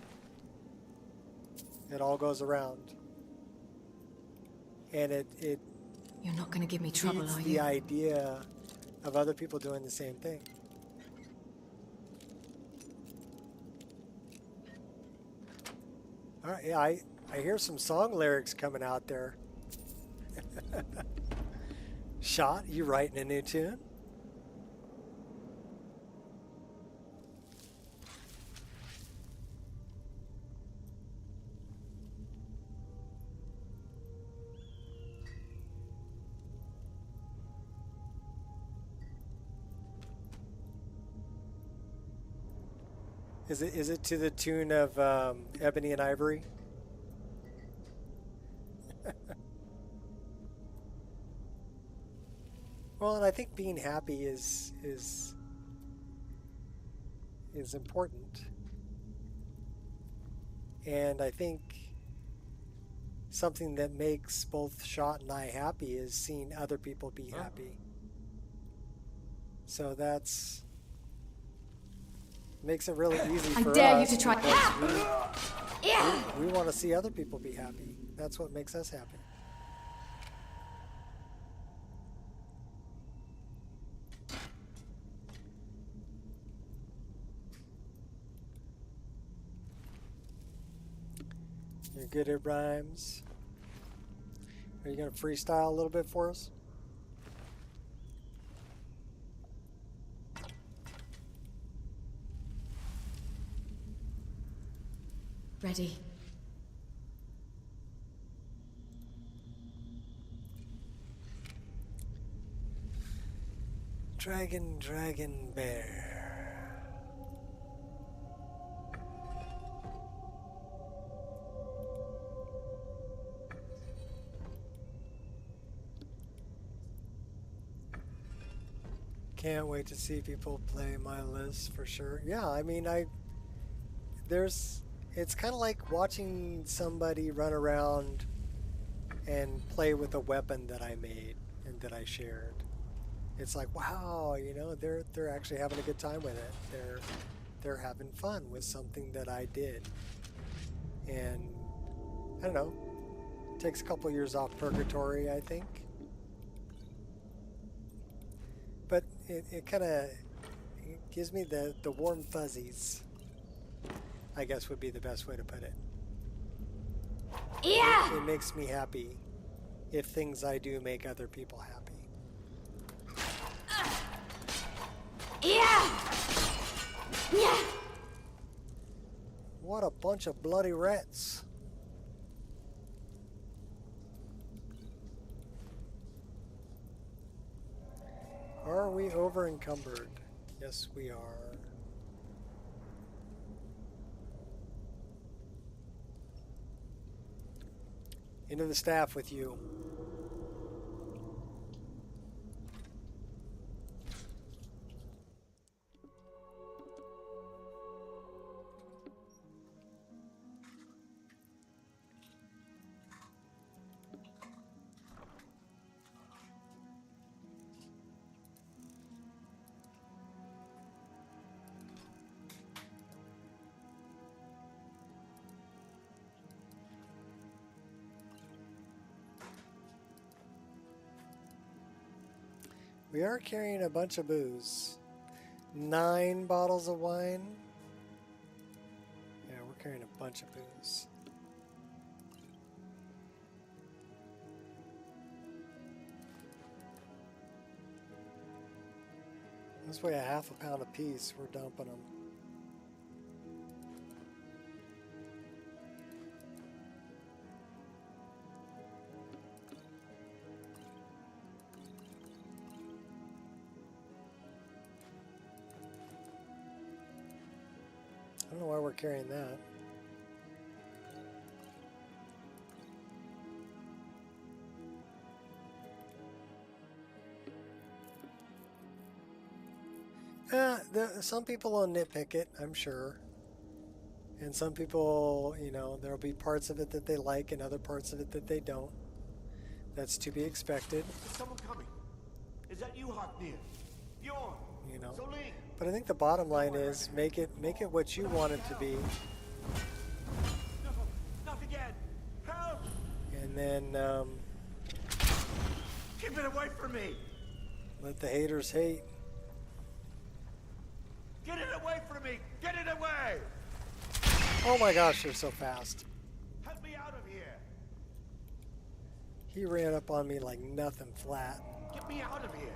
It all goes around. And it You're not going to give me trouble, are you? the idea of other people doing the same thing. All right, yeah, I hear some song lyrics coming out there. Shot, you writing a new tune? Is it to the tune of Ebony and Ivory? Well, and I think being happy is important. And I think something that makes both Shot and I happy is seeing other people be happy. So that's makes it really easy for us. I dare you to try. We want to see other people be happy. That's what makes us happy. You're good at rhymes. Are you going to freestyle a little bit for us? Ready. Dragon, dragon, bear. Can't wait to see people play my list for sure. Yeah, I mean, it's kind of like watching somebody run around and play with a weapon that I made and that I shared. it's like, wow, you know, they're actually having a good time with it. They're having fun with something that I did. And I don't know, takes a couple years off purgatory, I think. But it kind of gives me the warm fuzzies, I guess would be the best way to put it. Yeah! It makes me happy if things I do make other people happy. Yeah! Yeah! What a bunch of bloody rats. Are we over encumbered? Yes, we are. Into the staff with you. We are carrying a bunch of booze. 9 bottles of wine. Yeah, we're carrying a bunch of booze. This weigh a half a pound a piece. We're dumping them. I don't know why we're carrying that. Some people will nitpick it, I'm sure. And some people, you know, there'll be parts of it that they like and other parts of it that they don't. That's to be expected. Is someone coming? Is that you, Hocknir? Bjorn? You know. Soling? But I think the bottom line is make it what you want it to be. No, not again. Help! And then Keep it away from me. let the haters hate. Get it away from me. Get it away. Oh my gosh, they're so fast. Help me out of here. He ran up on me like nothing flat. Get me out of here.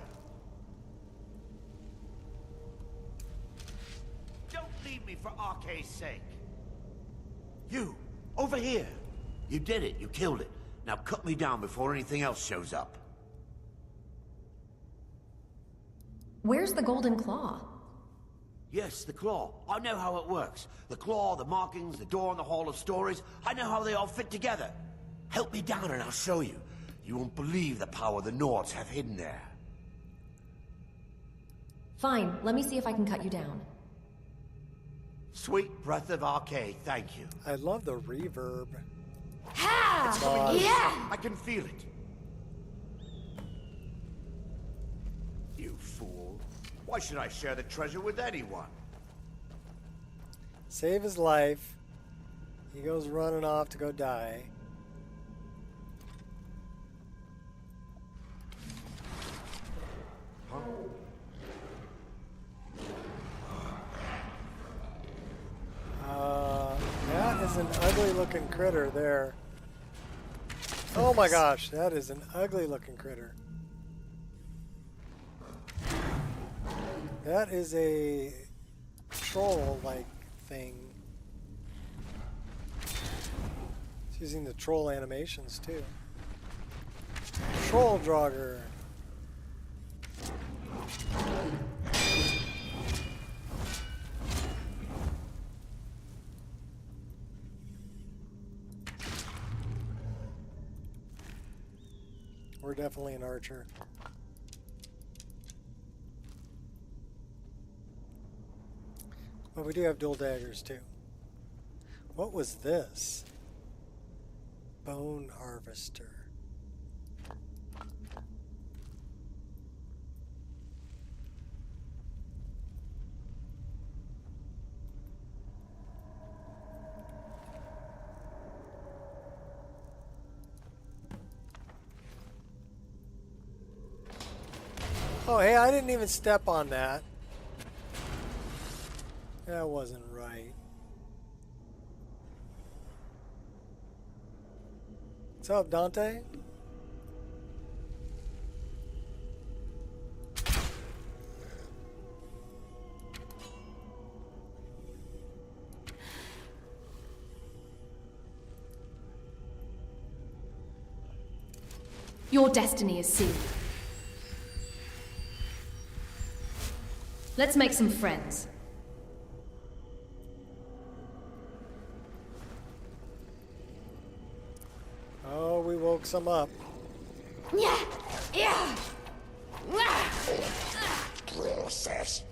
Don't leave me for RK's sake. You, over here. You did it. You killed it. Now cut me down before anything else shows up. Where's the golden claw? Yes, the claw. I know how it works. The claw, the markings, the door in the Hall of Stories. I know how they all fit together. Help me down and I'll show you. You won't believe the power the Nords have hidden there. Fine, let me see if I can cut you down. Sweet breath of RK, thank you. I love the reverb. Ha! It's coming loose. Yeah! I can feel it. You fool. Why should I share the treasure with anyone? Save his life. He goes running off to go die. Huh? That is an ugly looking critter there. Oh my gosh, that is an ugly looking critter. That is a troll-like thing. It's using the troll animations too. Troll Draugr. We're definitely an archer. But we do have dual daggers too. What was this? Bone harvester. Oh, hey, I didn't even step on that. That wasn't right. What's up, Dante? Your destiny is sealed. Let's make some friends. Oh, we woke some up. Yeah. Yeah. Process.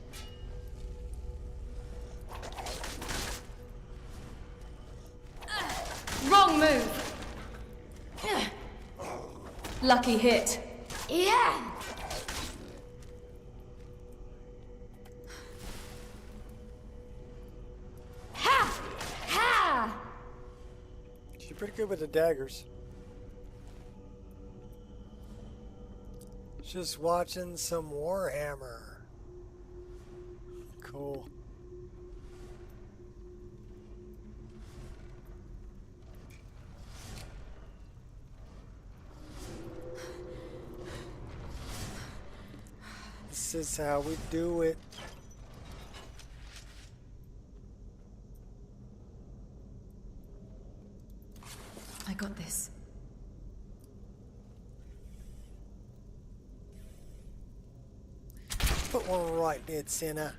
Wrong move. Lucky hit. Yeah. Ha! Ha! She's pretty good with the daggers. Just watching some Warhammer. Cool. This is how we do it. I got this. Put one right dead center.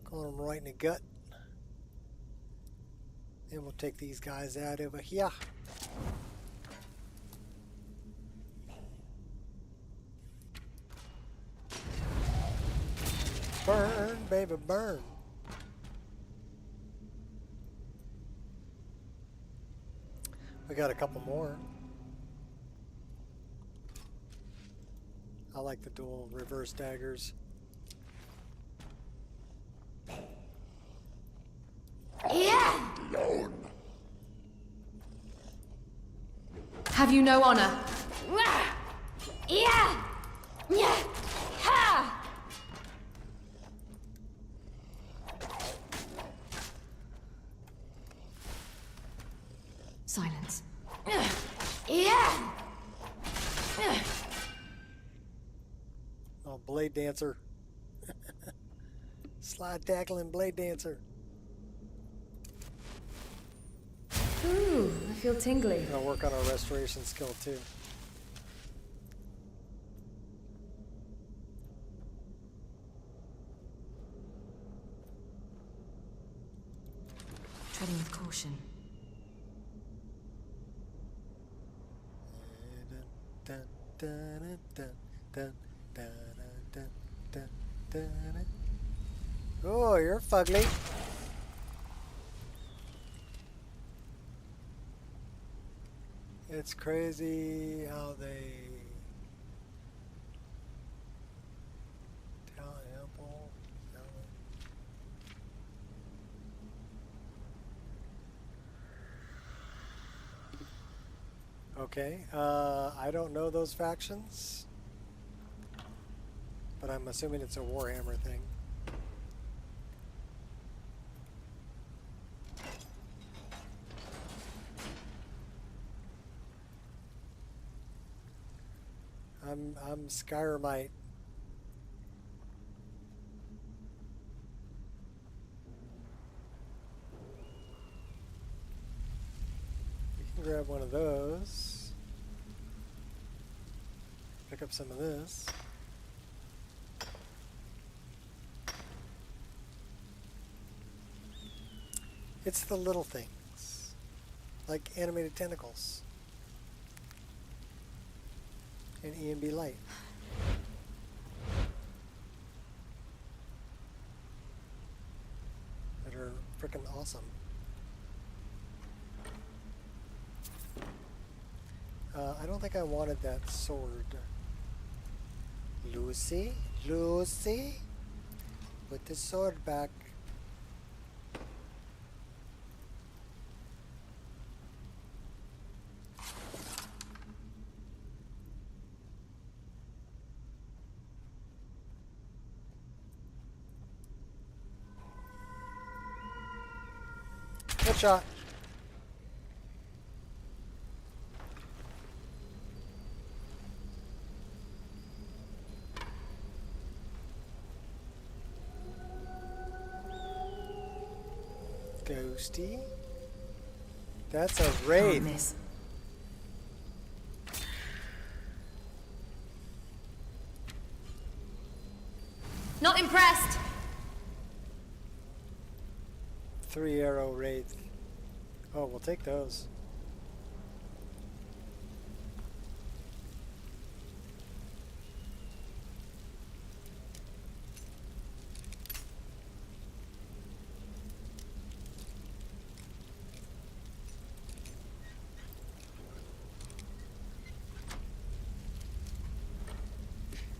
Got him right in the gut. Then we'll take these guys out over here. Burn, baby, burn. We got a couple more. I like the dual reverse daggers. Yeah. Have you no honor? Yeah. Yeah. Ha. Silence. Yeah. Oh, blade dancer. Slide tackling blade dancer. Ooh, I feel tingly. Gonna work on our restoration skill too. Treading with caution. Oh, you're fugly. It's crazy how they Okay, I don't know those factions, but I'm assuming it's a Warhammer thing. I'm Skyrimite. We can grab one of those. Pick up some of this. It's the little things, like animated tentacles. And EMB light. That are freaking awesome. I don't think I wanted that sword. Lucy? Lucy? Put the sword back. Good shot. Ghosty. That's a raid. Miss. Not impressed. 3-arrow wraith. Oh, we'll take those.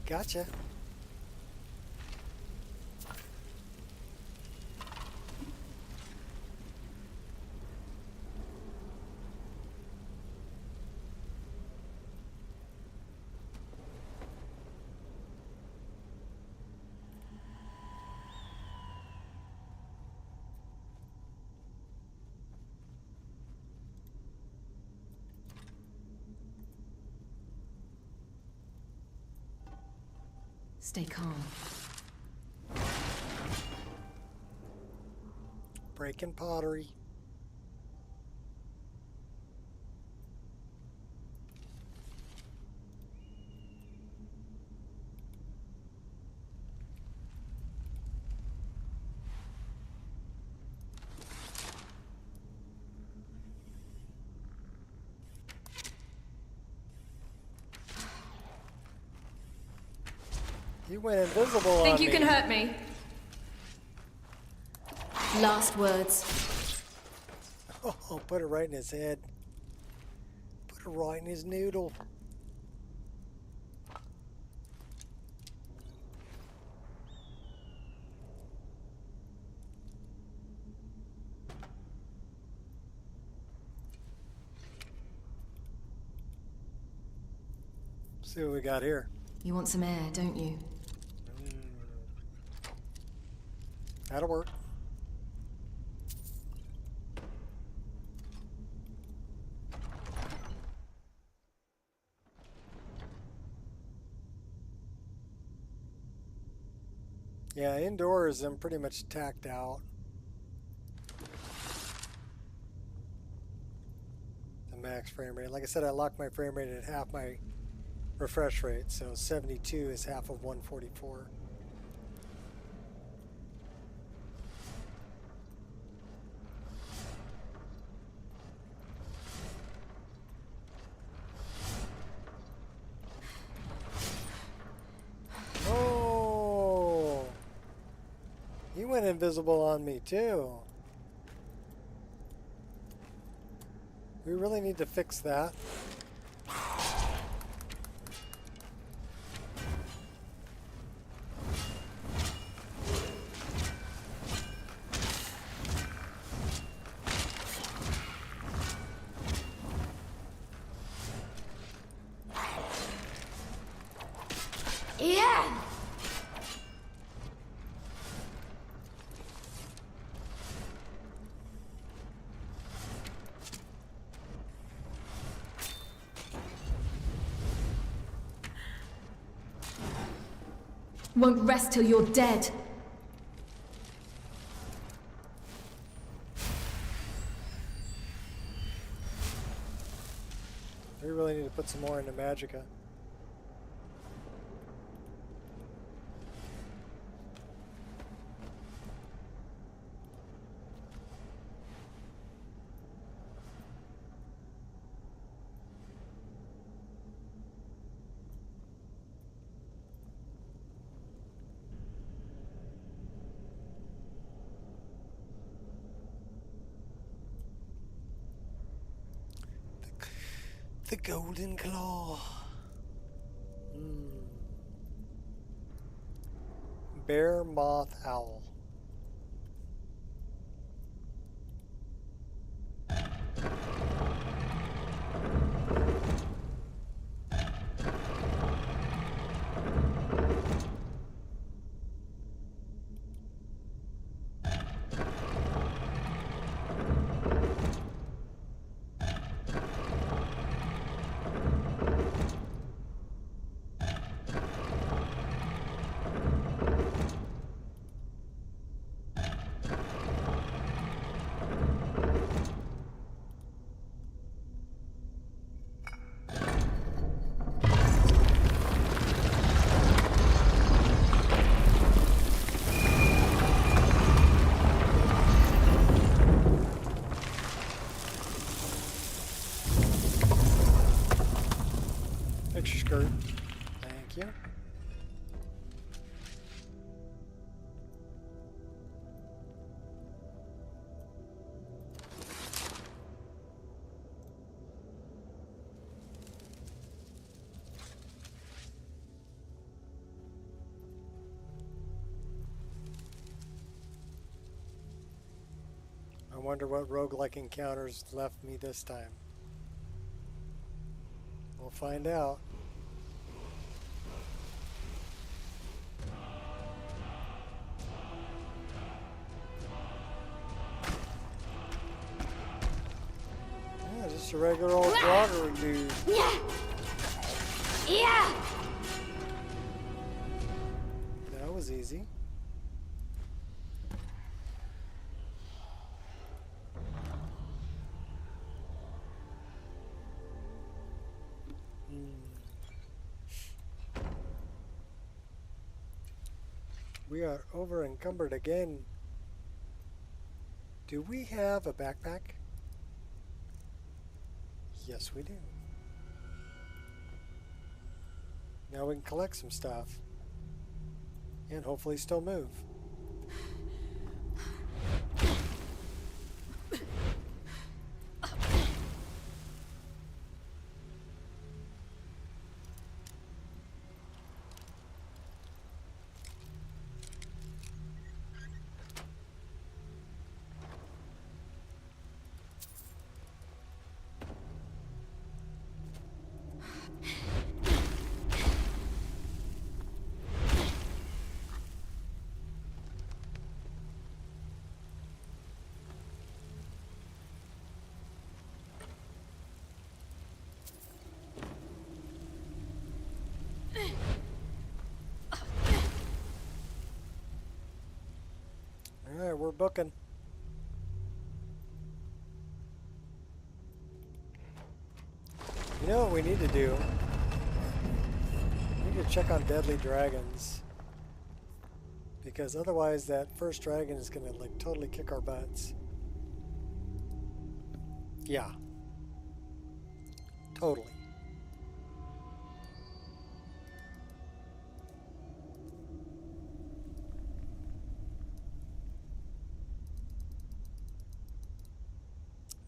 Gotcha. Stay calm. Breaking pottery. You went invisible on me. Think you can hurt me? Last words. Oh, put it right in his head. Put it right in his noodle. See what we got here. You want some air, don't you? That'll work. Yeah, indoors I'm pretty much tacked out. The max frame rate. Like I said, I locked my frame rate at half my refresh rate, so 72 is half of 144. Oh! He went invisible on me too. We really need to fix that. Yeah! Won't rest till you're dead. We really need to put some more into Magicka. The golden claw. Bear, moth, owl. wonder what roguelike encounters left me this time. We'll find out. Yeah, just a regular old jogger dude. Yeah. That was easy. We are over encumbered again. Do we have a backpack? Yes, we do. Now we can collect some stuff. And hopefully still move. Alright, we're booking. You know what we need to do? We need to check on deadly dragons. Because otherwise that first dragon is gonna like totally kick our butts. Yeah. Totally.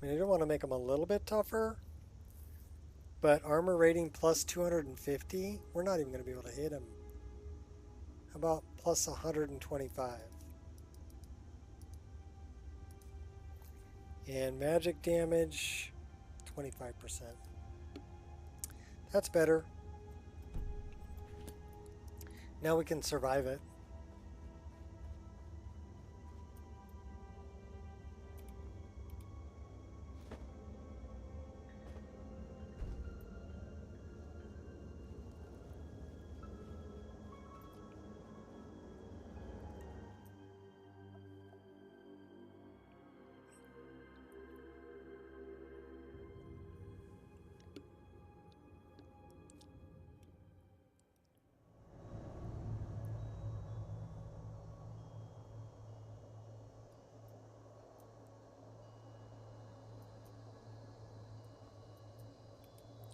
I mean, I don't want to make them a little bit tougher, but armor rating plus 250, we're not even going to be able to hit them. How about plus 125? And magic damage, 25%. That's better. Now we can survive it.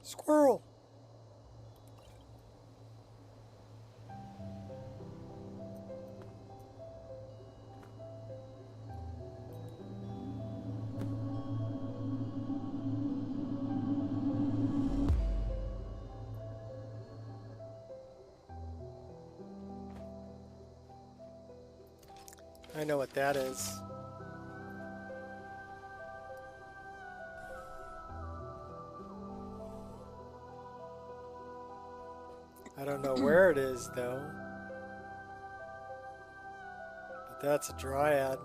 Squirrel! I know what that is. I don't know where it is, though. But that's a dryad.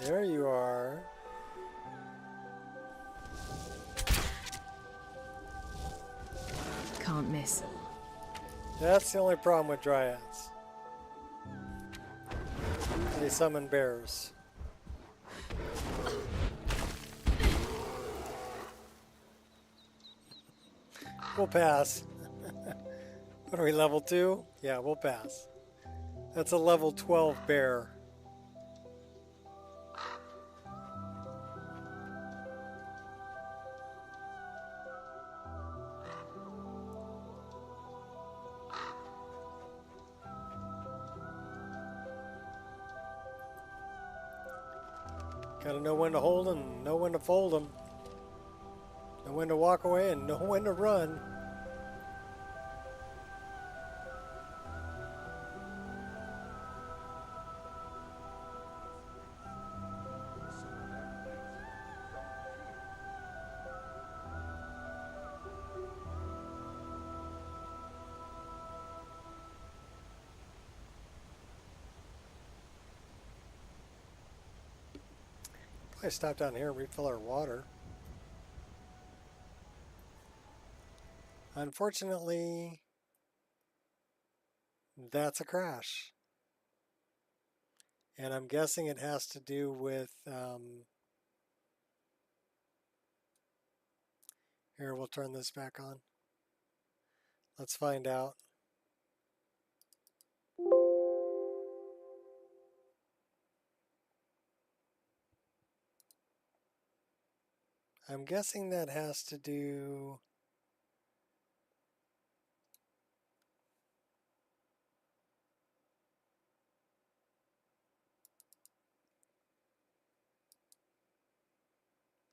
There you are. Can't miss. That's the only problem with dryads. They summon bears. We'll pass. What are we, level 2? Yeah, we'll pass. That's a level 12 bear. Gotta know when to hold them, know when to fold them, know when to walk away, and know when to run. Probably stop down here and refill our water. Unfortunately, that's a crash. And I'm guessing it has to do with, here, we'll turn this back on. Let's find out. I'm guessing that has to do...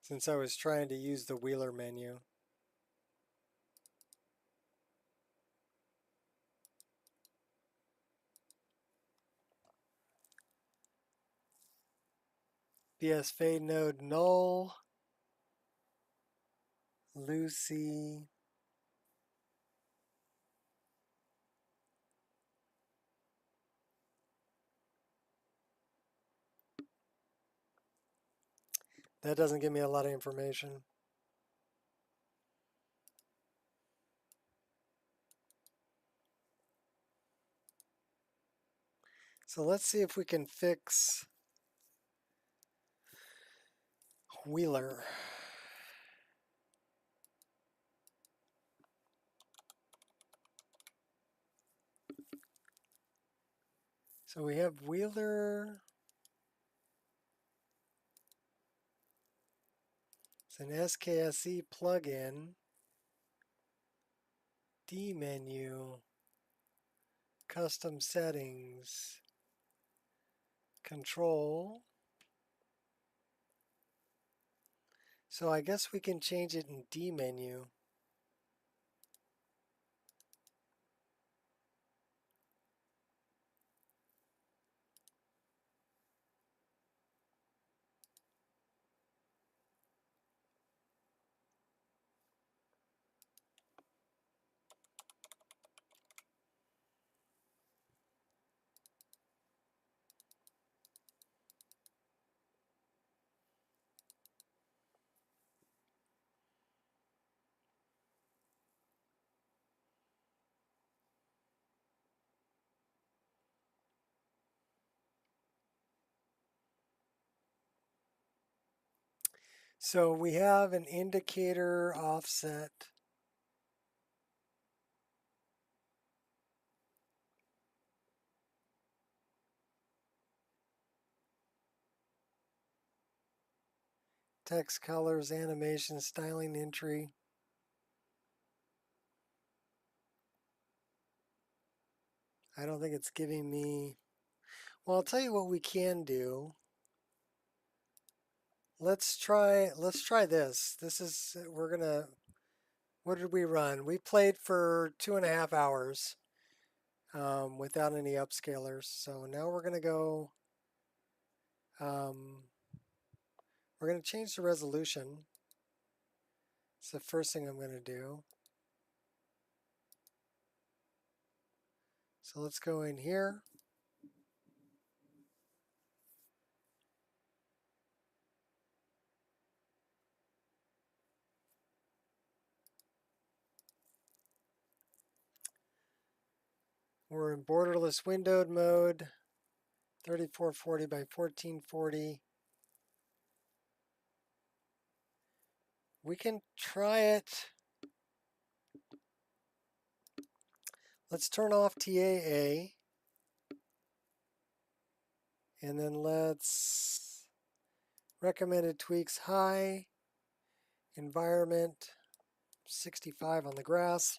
since I was trying to use the Wheeler menu. BS fade node null. Lucy. That doesn't give me a lot of information. So let's see if we can fix Wheeler. So we have Wheeler. It's an SKSE plugin. D menu. Custom settings. Control. So I guess we can change it in D menu. So we have an indicator offset. Text colors, animation, styling, entry. I don't think it's giving me... Well, I'll tell you what we can do. Let's try this. This is, we're gonna, what did we run? We played for 2.5 hours without any upscalers. So now we're gonna go, we're gonna change the resolution. It's the first thing I'm gonna do. So let's go in here. We're in borderless windowed mode. 3440 by 1440. We can try it. Let's turn off TAA. And then let's recommended tweaks high, environment 65 on the grass.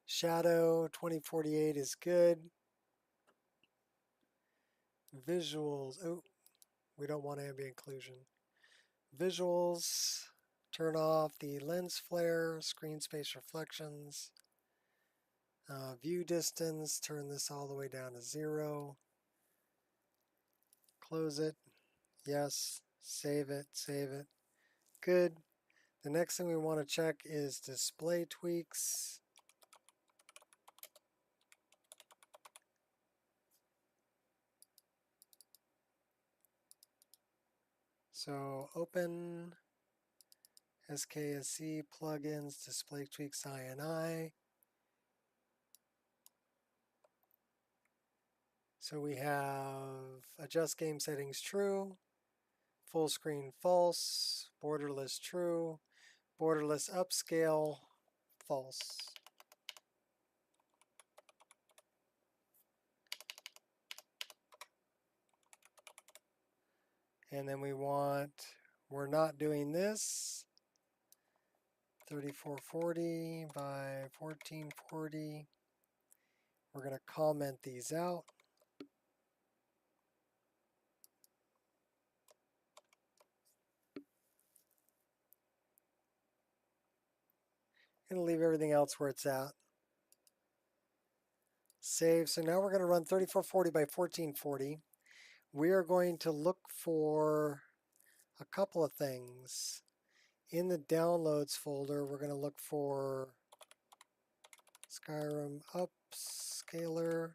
Shadow 2048 is good. Visuals, oh, we don't want ambient occlusion. Visuals, turn off the lens flare, screen space reflections. View distance, turn this all the way down to 0. Close it. Yes. Save it. Save it. Good. The next thing we want to check is display tweaks. So open SKSC plugins, display tweaks INI. So we have adjust game settings true, full screen false, borderless true, borderless upscale false. And then we're not doing this, 3440 by 1440. We're going to comment these out. Going to leave everything else where it's at. Save. So now we're going to run 3440 by 1440. We are going to look for a couple of things. In the downloads folder, we're going to look for Skyrim Upscaler.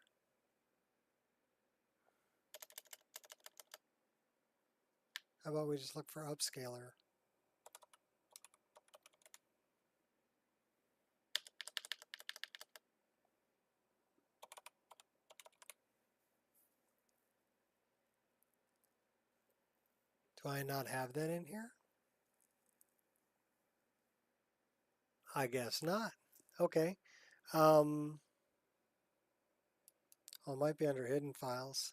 How about we just look for Upscaler? Do I not have that in here? I guess not. Okay. Oh, it might be under hidden files.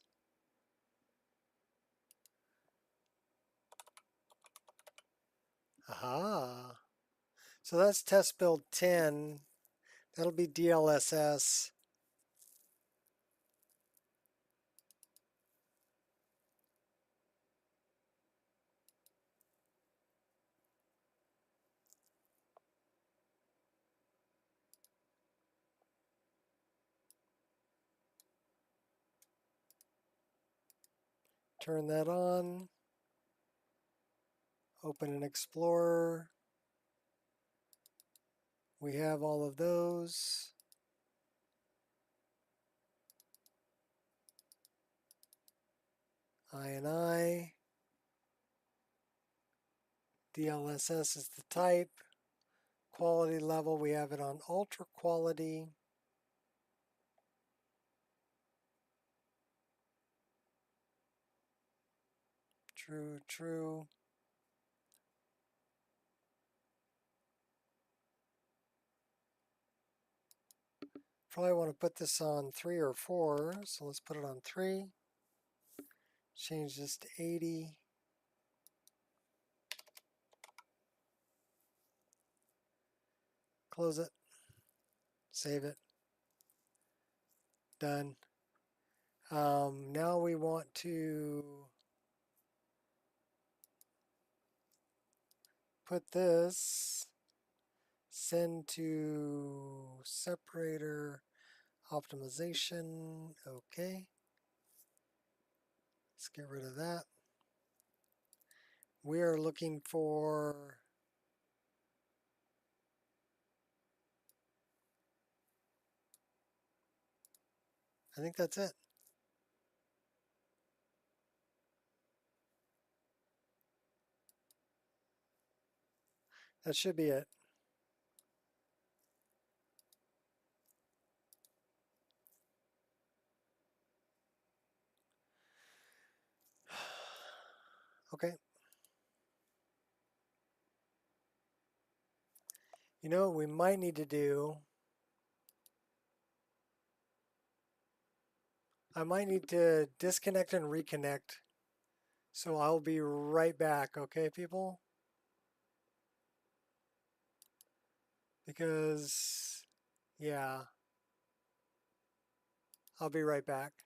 Aha. So that's test build 10. That'll be DLSS. Turn that on. Open an Explorer. We have all of those. INI. DLSS is the type. Quality level, we have it on ultra quality. True, true. Probably want to put this on 3 or 4, so let's put it on 3. Change this to 80. Close it. Save it. Done. Now we want to put this, send to separator optimization. Okay. Let's get rid of that. We are looking for I think that's it. That should be it. Okay. You know what we might need to do? I might need to disconnect and reconnect. So I'll be right back, okay, people? Because, yeah. I'll be right back.